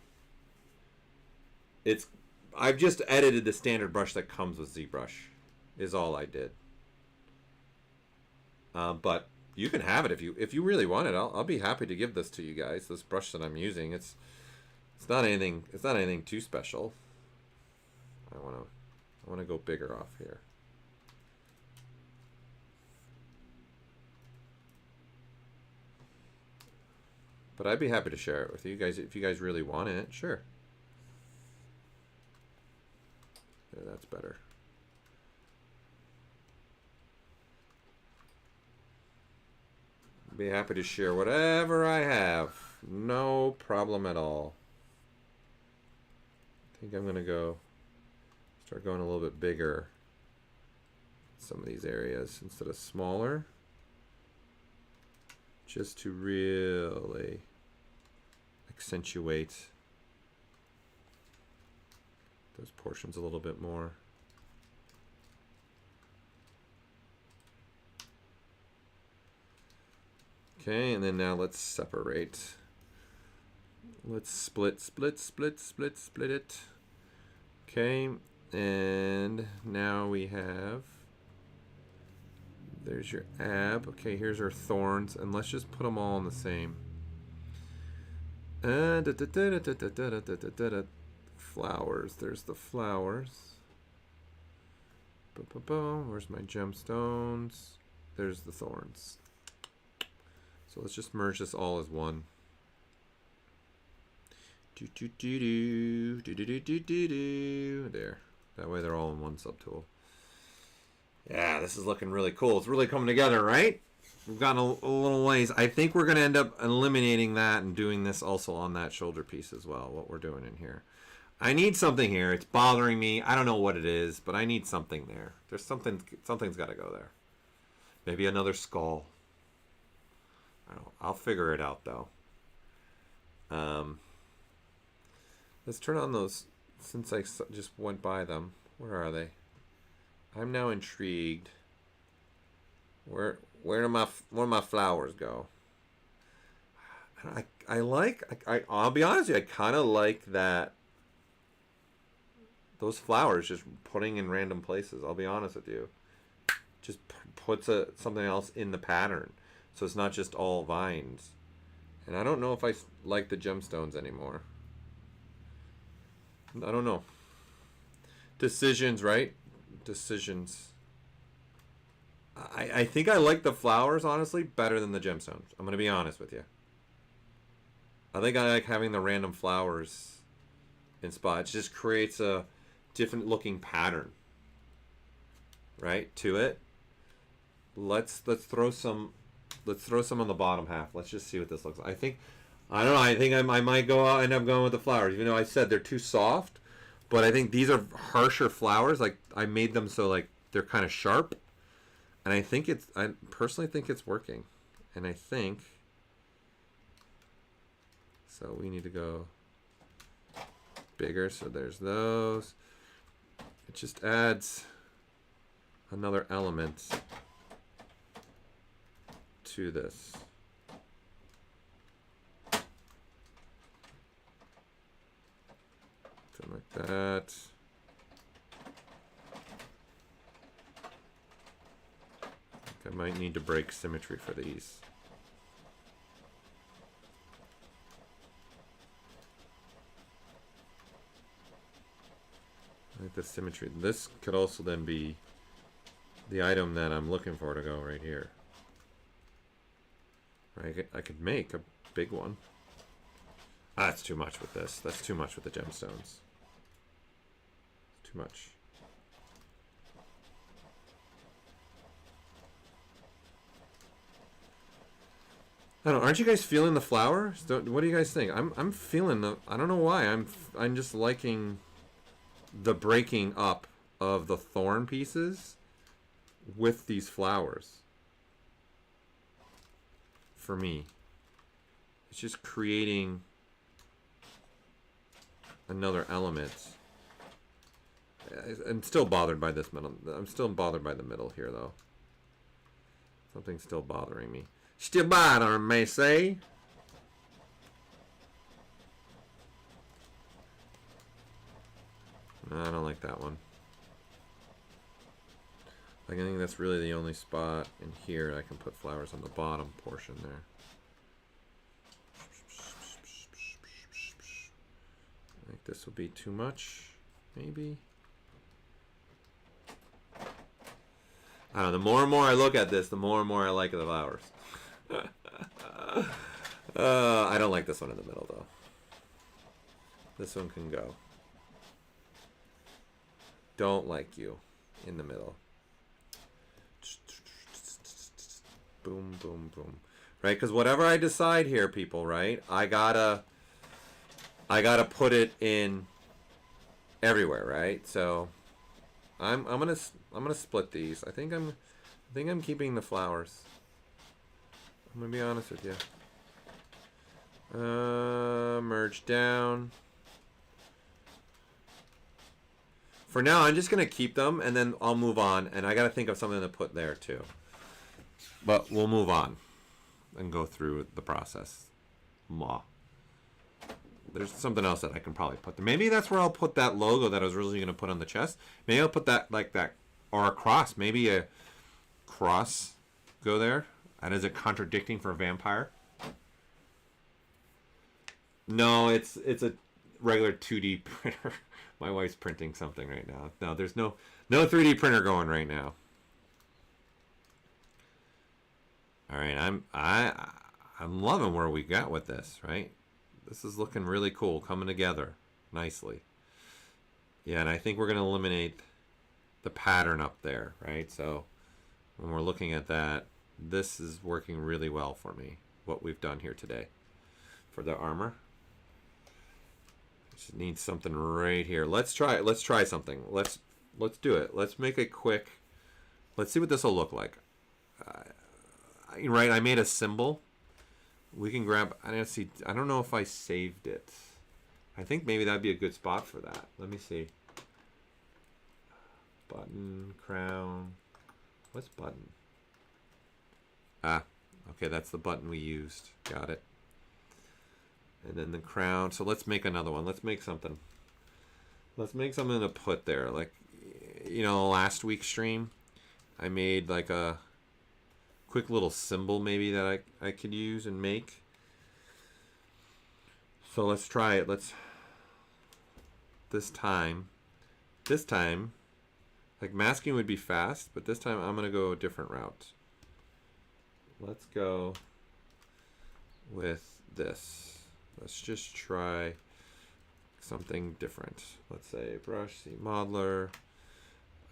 I've just edited the standard brush that comes with ZBrush, is all I did. But you can have it if you really want it. I'll be happy to give this to you guys. This brush that I'm using, it's not anything too special. I wanna go bigger off here. But I'd be happy to share it with you guys if you guys really want it. Sure. Yeah, that's better. Be happy to share whatever I have. No problem at all. I think I'm gonna start going a little bit bigger in some of these areas instead of smaller, just to really accentuate those portions a little bit more. Okay, and then now let's separate. Let's split it. Okay, and now we have, there's your ab. Okay, here's our thorns, and let's just put them all in the same. Flowers, there's the flowers. Where's my gemstones? There's the thorns. So let's just merge this all as one. There. That way they're all in one subtool. Yeah, this is looking really cool. It's really coming together, right? We've gotten a little ways. I think we're going to end up eliminating that and doing this also on that shoulder piece as well, what we're doing in here. I need something here. It's bothering me. I don't know what it is, but I need something there. There's something's got to go there. Maybe another skull. I don't know. I'll figure it out, though. Let's turn on those, since I just went by them. Where are they? I'm now intrigued. Where do my flowers go? I'll be honest with you, I kind of like that. Those flowers just putting in random places. I'll be honest with you. Just puts something else in the pattern. So it's not just all vines. And I don't know if I like the gemstones anymore. I don't know. Decisions, right? Decisions. I think I like the flowers, honestly, better than the gemstones. I'm going to be honest with you. I think I like having the random flowers in spots. It just creates a different looking pattern, right, to it. Let's throw some on the bottom half. Let's just see what this looks like. I don't know. I think I might end up going with the flowers, even though I said they're too soft. But I think these are harsher flowers. Like, I made them so like they're kind of sharp, and I personally think it's working. And I think so. We need to go bigger. So there's those. It just adds another element to this. Something like that. might need to break symmetry for these. I like the symmetry. This could also then be the item that I'm looking for to go right here. I could make a big one. Ah, that's too much with this. That's too much with the gemstones. Too much. I don't know. Aren't you guys feeling the flowers? What do you guys think? I'm feeling the. I don't know why. I'm just liking the breaking up of the thorn pieces with these flowers. For me, it's just creating another element. I'm still bothered by this middle. I'm still bothered by the middle here, though. Something's still bothering me. Still bothering me, say. No, I don't like that one. I think that's really the only spot in here I can put flowers on the bottom portion there. I think this will be too much, maybe. I don't know, the more and more I look at this, the more and more I like the flowers. I don't like this one in the middle, though. This one can go. Don't like you in the middle. Boom, boom, boom. Right? Because whatever I decide here, people, right? I gotta put it in everywhere, right? So I'm gonna split these. I think I'm keeping the flowers. I'm gonna be honest with you. Merge down. For now, I'm just gonna keep them, and then I'll move on. And I gotta think of something to put there too. But we'll move on and go through the process. There's something else that I can probably put there. Maybe that's where I'll put that logo that I was originally gonna put on the chest. Maybe I'll put that like that, or a cross. Maybe a cross go there. And is it contradicting for a vampire? No, it's a regular 2D printer. My wife's printing something right now. No, there's no 3D printer going right now. All right, I'm loving where we got with this, right? This is looking really cool, coming together nicely. Yeah, and I think we're going to eliminate the pattern up there, right? So when we're looking at that, this is working really well for me, what we've done here today for the armor. Just need something right here. Let's try something. Let's do it. Let's make a quick. Let's see what this will look like. Right, I made a symbol. We can grab. I don't know if I saved it. I think maybe that'd be a good spot for that. Let me see. Button, crown. What's button? Ah, okay, that's the button we used. Got it. And then the crown. So let's make another one. Let's make something. Let's make something to put there. Like, you know, last week's stream, I made like a quick little symbol maybe that I could use and make. So let's try it. This time, like masking would be fast, but this time I'm going to go a different route. Let's go with this. Let's just try something different. Let's say brush, ZModeler.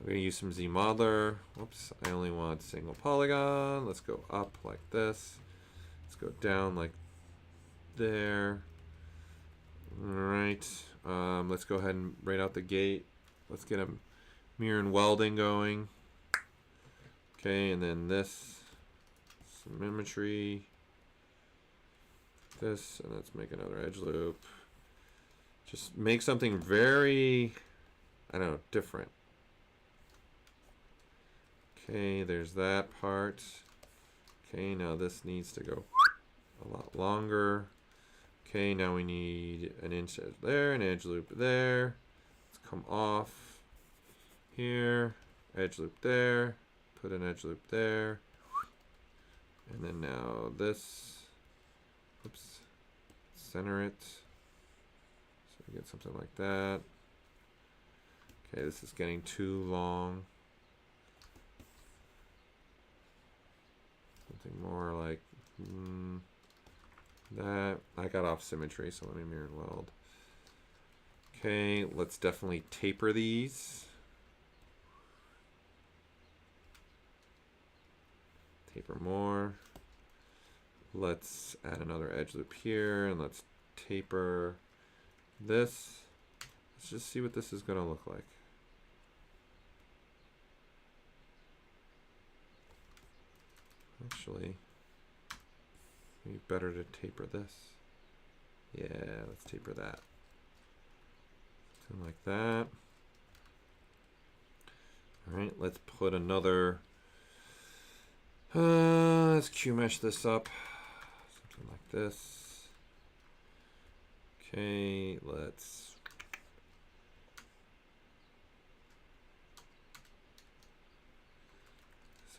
I'm going to use some ZModeler. Whoops, I only want single polygon. Let's go up like this. Let's go down like there. All right. Let's go ahead and write out the gate. Let's get a mirror and welding going. Okay, and then this. Symmetry. This, and let's make another edge loop. Just make something very, I don't know, different. Okay, there's that part. Okay, now this needs to go a lot longer. Okay, now we need an inch there, an edge loop there. Let's come off here, edge loop there, put an edge loop there. And then now this, oops, center it. So we get something like that. Okay, this is getting too long. Something more like that. I got off symmetry, so let me mirror and weld. Okay, let's definitely taper these. Taper more. Let's add another edge loop here, and let's taper this. Let's just see what this is going to look like. Actually, maybe better to taper this. Yeah, let's taper that. Something like that. All right, let's put another. Let's Q mesh this up. Something like this. Okay, let's.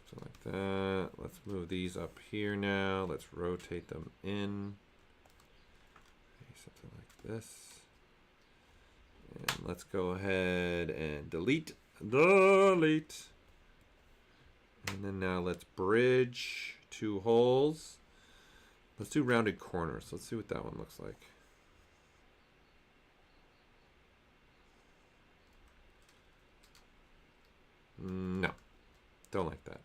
Something like that. Let's move these up here now. Let's rotate them in. Okay, something like this. And let's go ahead and delete. Delete. And then now let's bridge two holes. Let's do rounded corners. Let's see what that one looks like. No, don't like that.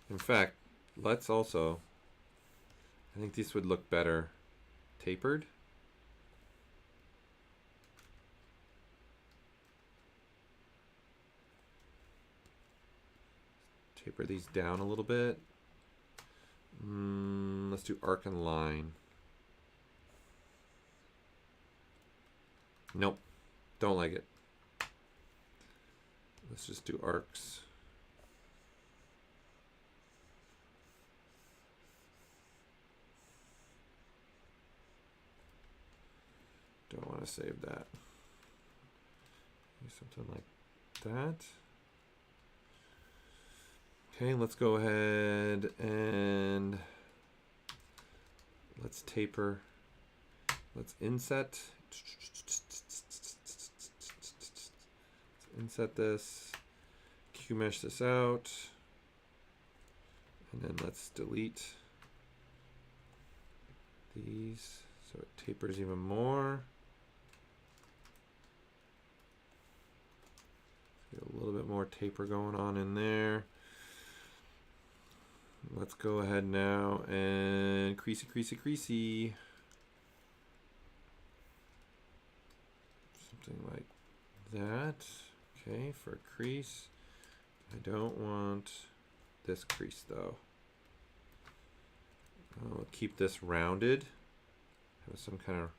In fact, let's also, I think these would look better tapered. Taper these down a little bit. Let's do arc and line. Nope, don't like it. Let's just do arcs. Don't want to save that. Something like that. Okay, let's go ahead and let's taper. Let's inset. Let's inset this. Q mesh this out. And then let's delete these so it tapers even more. Get a little bit more taper going on in there. Let's go ahead now and creasy, creasy, creasy. Something like that. Okay, for a crease. I don't want this crease though. I'll keep this rounded. Have some kind of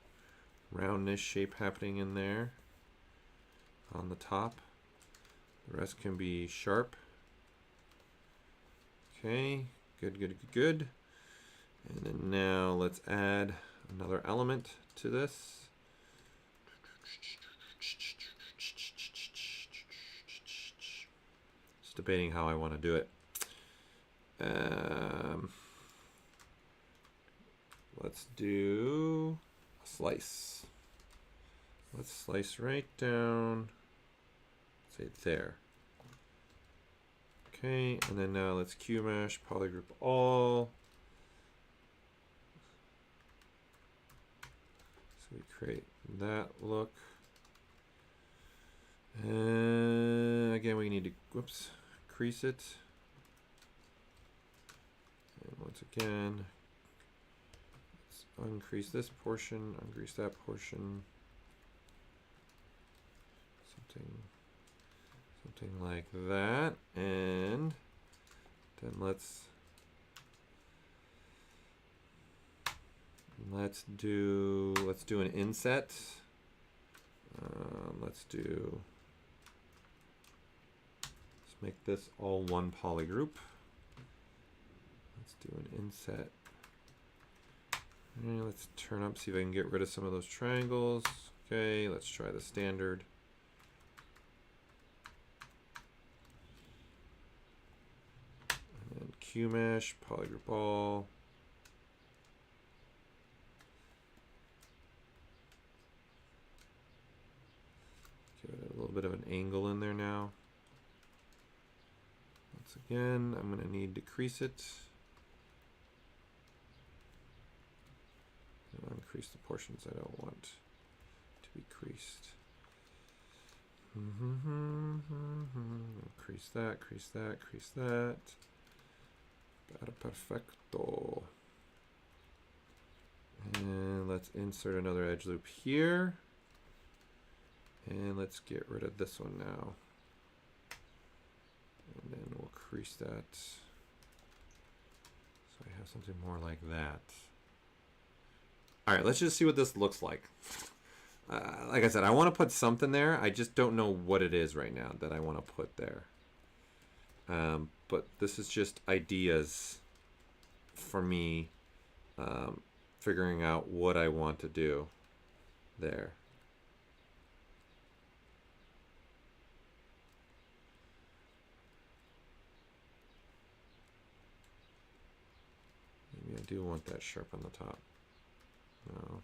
roundness shape happening in there on the top. The rest can be sharp. Okay, good, good, good, good. And then now let's add another element to this. Just debating how I want to do it. Let's do a slice. Let's slice right down. Say there. Okay, and then now let's Q mesh, polygroup all. So we create that look. And again, we need to, whoops, crease it. And once again, let's uncrease this portion, uncrease that portion. Something like that, and then let's do an inset. Let's make this all one polygroup. Let's do an inset. And let's turn up, see if I can get rid of some of those triangles. Okay, let's try the standard. Q-mesh, polygroup all. Give it a little bit of an angle in there now. Once again, I'm going to need to crease it. And increase the portions I don't want to be creased. Crease that, crease that, crease that. Perfecto. And let's insert another edge loop here. And let's get rid of this one now. And then we'll crease that. So I have something more like that. All right, let's just see what this looks like. Like I said, I want to put something there. I just don't know what it is right now that I want to put there. But this is just ideas for me, figuring out what I want to do there. Maybe I do want that sharp on the top. No.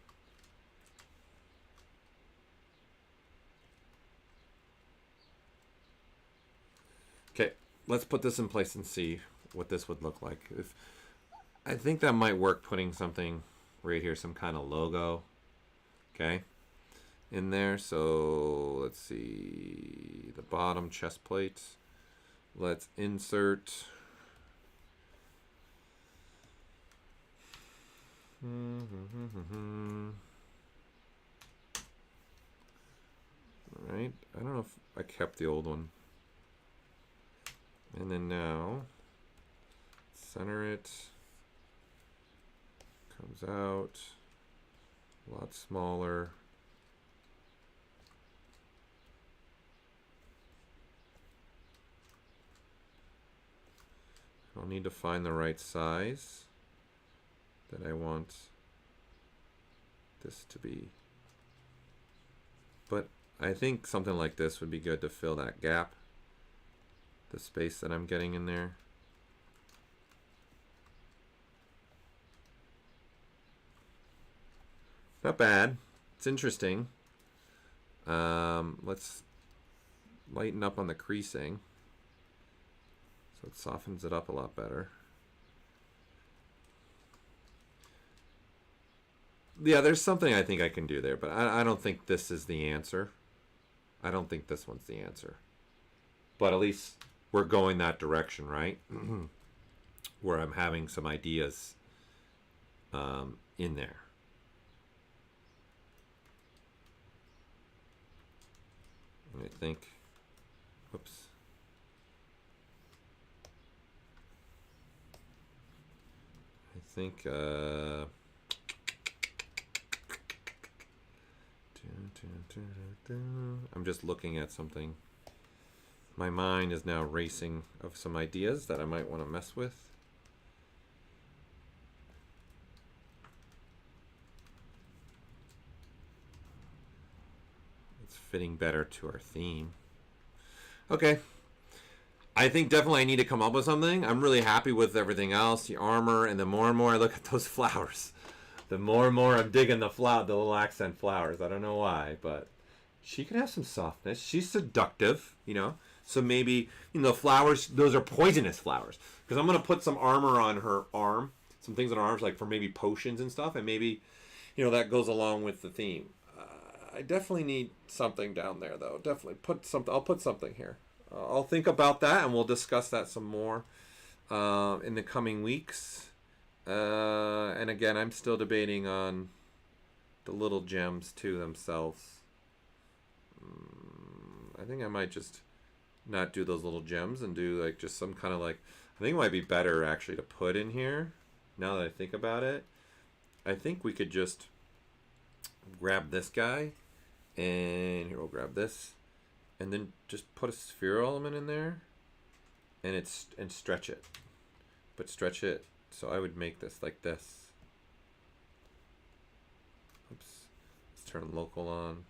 Okay, let's put this in place and see what this would look like. If I think that might work, putting something right here, some kind of logo, okay, in there. So let's see the bottom chest plate. Let's insert. All right, I don't know if I kept the old one. And then now, center it, comes out, a lot smaller. I'll need to find the right size that I want this to be. But I think something like this would be good to fill that gap. The space that I'm getting in there. Not bad. It's interesting. Let's lighten up on the creasing so it softens it up a lot better. Yeah, there's something I think I can do there, but I don't think this is the answer. I don't think this one's the answer. But at least we're going that direction, right? Where I'm having some ideas in there. And I think, whoops. I think, I'm just looking at something. My mind is now racing of some ideas that I might want to mess with. It's fitting better to our theme. Okay. I think definitely I need to come up with something. I'm really happy with everything else, the armor, and the more and more I look at those flowers, the more and more I'm digging the little accent flowers. I don't know why, but she can have some softness. She's seductive, you know. So maybe, you know, flowers, those are poisonous flowers. Because I'm going to put some armor on her arm. Some things on her arms, like for maybe potions and stuff. And maybe, you know, that goes along with the theme. I definitely need something down there, though. Definitely put something. I'll put something here. I'll think about that, and we'll discuss that some more in the coming weeks. And again, I'm still debating on the little gems, too, themselves. I think I might just not do those little gems and do like just some kind of like, I think it might be better actually to put in here, now that I think about it. I think we could just grab this guy, and here we'll grab this, and then just put a sphere element in there, and stretch it. But stretch it, so I would make this like this. Oops. Let's turn local on.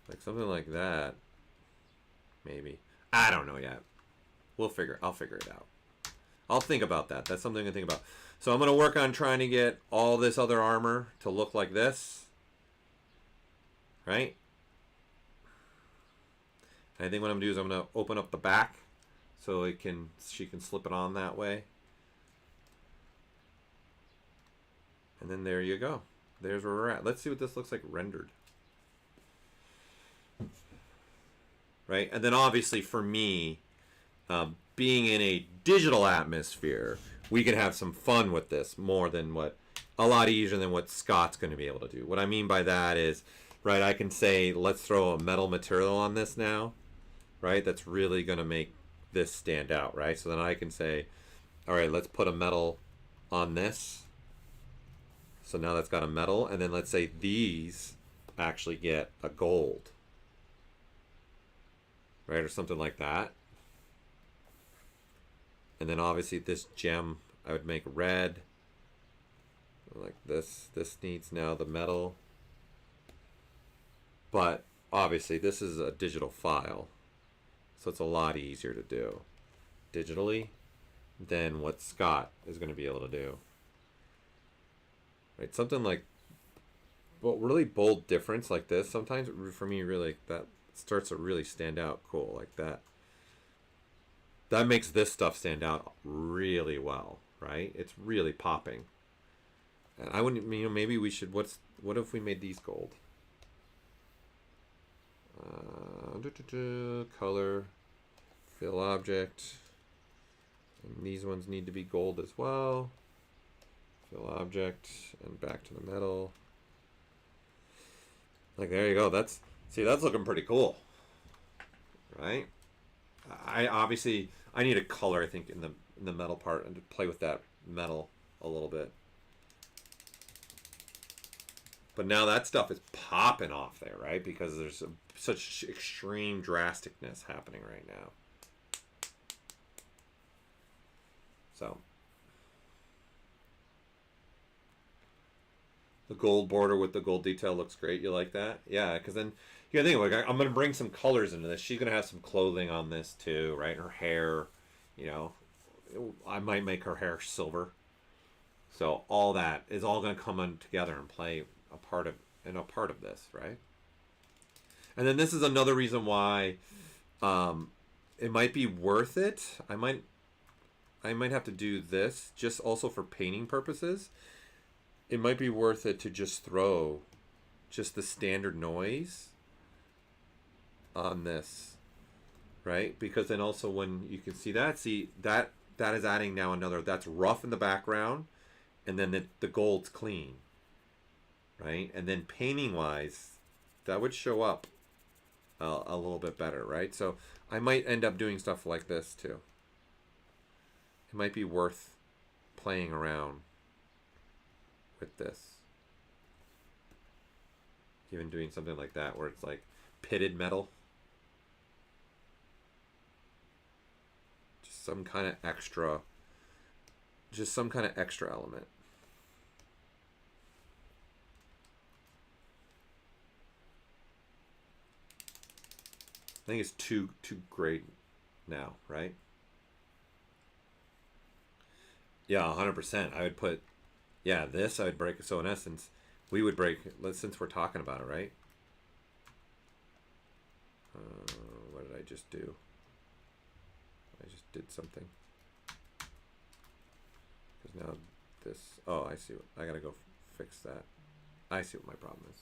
Like something like that, maybe. I don't know yet. I'll figure it out. I'll think about that. That's something to think about. So I'm going to work on trying to get all this other armor to look like this. Right? I think what I'm going to do is I'm going to open up the back so she can slip it on that way. And then there you go. There's where we're at. Let's see what this looks like rendered. Right? And then obviously for me, being in a digital atmosphere, we can have some fun with this more than a lot easier than what Scott's going to be able to do. What I mean by that is, right, I can say, let's throw a metal material on this now, right? That's really going to make this stand out, right? So then I can say, all right, let's put a metal on this. So now that's got a metal, and then let's say these actually get a gold, right, or something like that. And then obviously this gem I would make red, like this. This needs now the metal, but obviously this is a digital file, so it's a lot easier to do digitally than what Scott is going to be able to do. Right, something like, well, really bold difference like this. Sometimes for me, really, that starts to really stand out cool like that. That makes this stuff stand out really well, right? It's really popping. And I wouldn't, maybe we should. What if we made these gold? Color, fill object, and these ones need to be gold as well. Fill object and back to the metal. Like there you go. That's looking pretty cool, right? I need a color, I think, in the metal part and to play with that metal a little bit. But now that stuff is popping off there, right? Because there's such extreme drasticness happening right now. So the gold border with the gold detail looks great. You like that? Yeah, because then you gotta think, like, I'm gonna bring some colors into this. She's gonna have some clothing on this too, right? Her hair, I might make her hair silver. So all that is all gonna come in together and play a part of this, right? And then this is another reason why it might be worth it. I might have to do this just also for painting purposes. It might be worth it to just throw just the standard noise on this, right? Because then also when you can see that is adding now another, that's rough in the background, and then the gold's clean, right? And then painting wise, that would show up a little bit better, right? So I might end up doing stuff like this too. It might be worth playing around with this. Even doing something like that where it's like pitted metal. Just some kind of extra element. I think it's too great now, right? Yeah, 100%. I would put, this I would break. So in essence, we would break, since we're talking about it, right? What did I just do? I just did something. Because now this, I see I gotta go fix that. I see what my problem is.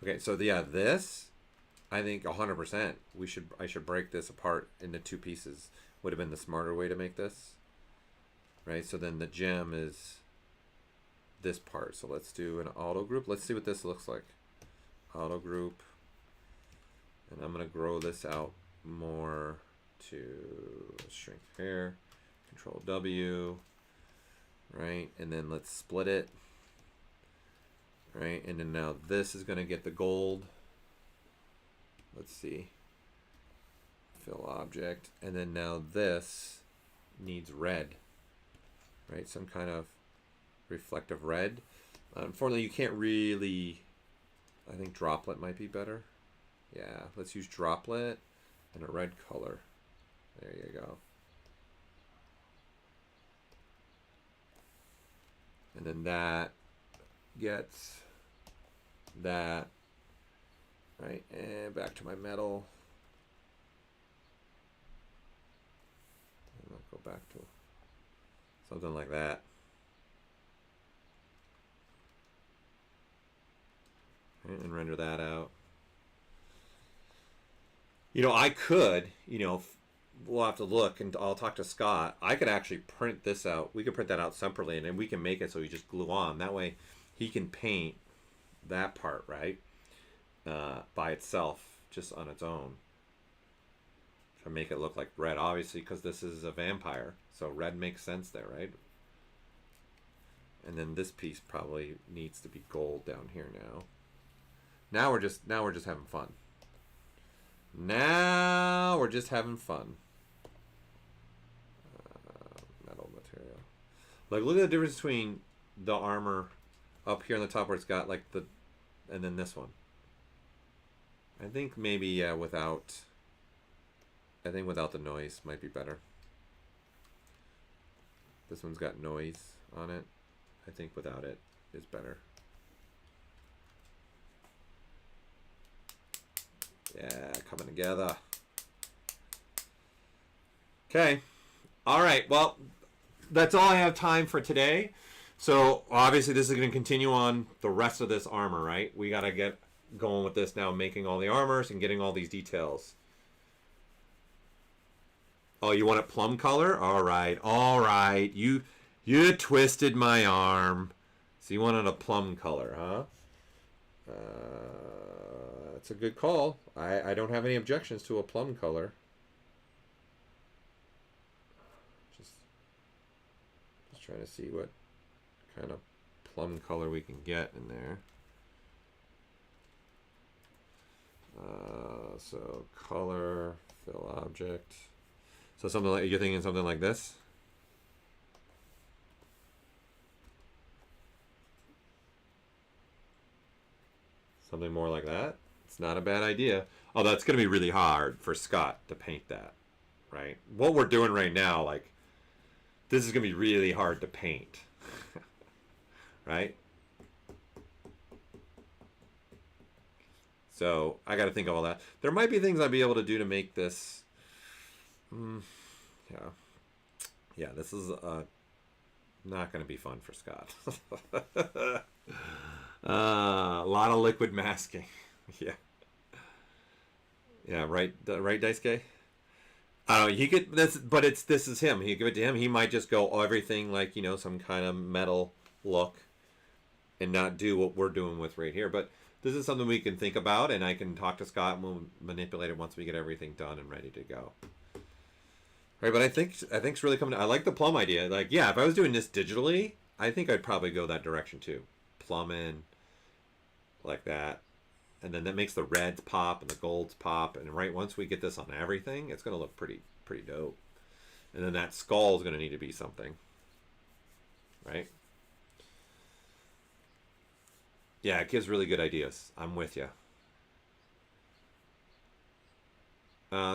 Okay, so this, I think 100%, I should break this apart into two pieces. Would have been the smarter way to make this. Right, so then the gem is this part. So let's do an auto group. Let's see what this looks like. Auto group. And I'm going to grow this out more to shrink here. Control W. Right, and then let's split it. Right, and then now this is going to get the gold. Let's see. Fill object. And then now this needs red. Right, some kind of reflective red. Unfortunately, you can't really, I think droplet might be better. Yeah, let's use droplet and a red color. There you go. And then that gets that, right? And back to my metal. And I'll go back to something like that. Right, and render that out. You know, I could, you know, we'll have to look, and I'll talk to Scott. I could actually print this out. We could print that out separately, and then we can make it so you just glue on. That way he can paint that part, right, by itself, just on its own. To make it look like red, obviously, because this is a vampire. So red makes sense there, right? And then this piece probably needs to be gold down here now. Now we're just having fun. Now we're just having fun. Metal material. Like, look at the difference between the armor up here on the top where it's got like the, and then this one. I think maybe without. I think without the noise might be better. This one's got noise on it. I think without it is better. Yeah, coming together. Okay. All right. Well, that's all I have time for today. So obviously this is going to continue on the rest of this armor, right? We got to get going with this now, making all the armors and getting all these details. Oh, you want it plum color? All right. All right. You twisted my arm. So you wanted a plum color, huh? That's a good call. I don't have any objections to a plum color. Just trying to see what kind of plum color we can get in there. So color, fill object. So something like, you're thinking something like this? Something more like that? It's not a bad idea. Oh, that's going to be really hard for Scott to paint that, right? What we're doing right now, like, this is going to be really hard to paint, right? So I got to think of all that. There might be things I'd be able to do to make this. Yeah, this is not going to be fun for Scott. A lot of liquid masking. Yeah, right, Daisuke? I don't know, he could, this is him. He give it to him. He might just go everything like, you know, some kind of metal look and not do what we're doing with right here. But this is something we can think about, and I can talk to Scott and we'll manipulate it once we get everything done and ready to go. Right, but I think it's really coming. I like the plum idea. Like, yeah, if I was doing this digitally, I think I'd probably go that direction too. Plum in like that, and then that makes the reds pop and the golds pop. And right, once we get this on everything, it's gonna look pretty dope. And then that skull is gonna need to be something, right? Yeah, it gives really good ideas. I'm with you.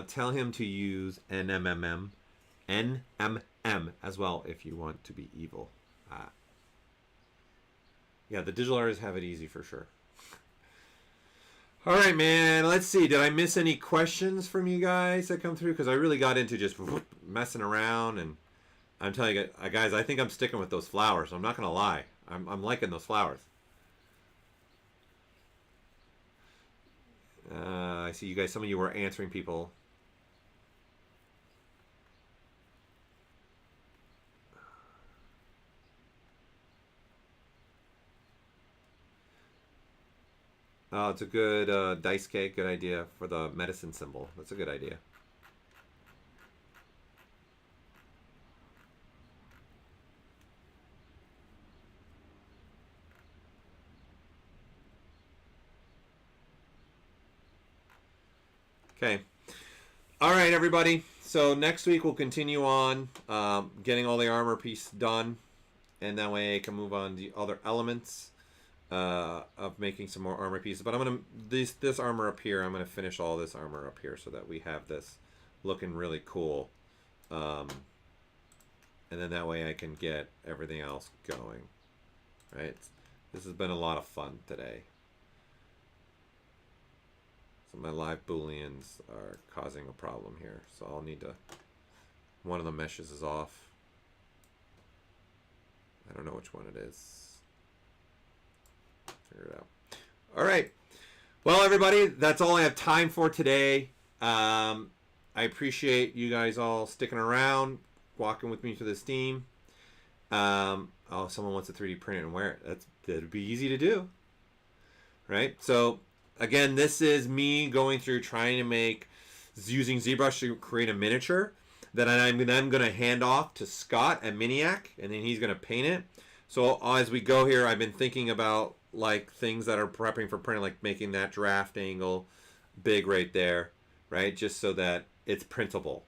Tell him to use NMMM as well if you want to be evil. Yeah, the digital artists have it easy for sure. All right, man. Let's see. Did I miss any questions from you guys that come through? Because I really got into just messing around, and I'm telling you guys, I think I'm sticking with those flowers. I'm not gonna lie. I'm liking those flowers. I see you guys. Some of you were answering people. Oh, it's a good dice cake. Good idea for the medicine symbol. That's a good idea. Okay. All right, everybody. So next week we'll continue on getting all the armor piece done, and that way I can move on to other elements of making some more armor pieces. But I'm gonna this armor up here. I'm gonna finish all this armor up here so that we have this looking really cool. And then that way I can get everything else going. Right? This has been a lot of fun today. So my live booleans are causing a problem here. So I'll need to, one of the meshes is off. I don't know which one it is. Figure it out. All right. Well, everybody, that's all I have time for today. I appreciate you guys all sticking around, walking with me through this theme. Oh, someone wants to 3D print it and wear it. That'd be easy to do. Right? So, again, this is me going through trying to make, using ZBrush to create a miniature that I'm then going to hand off to Scott at Miniac, and then he's going to paint it. So as we go here, I've been thinking about like things that are prepping for printing, like making that draft angle big right there, right? Just so that it's printable.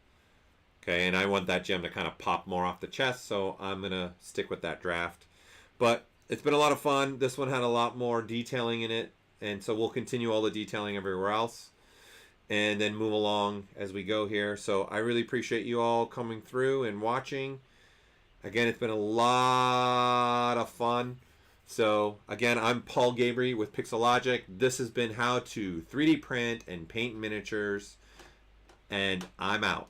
Okay, and I want that gem to kind of pop more off the chest, so I'm going to stick with that draft. But it's been a lot of fun. This one had a lot more detailing in it, and so we'll continue all the detailing everywhere else and then move along as we go here. So I really appreciate you all coming through and watching. Again, it's been a lot of fun. So again, I'm Paul Gabry with Pixelogic. This has been how to 3D print and paint miniatures, and I'm out.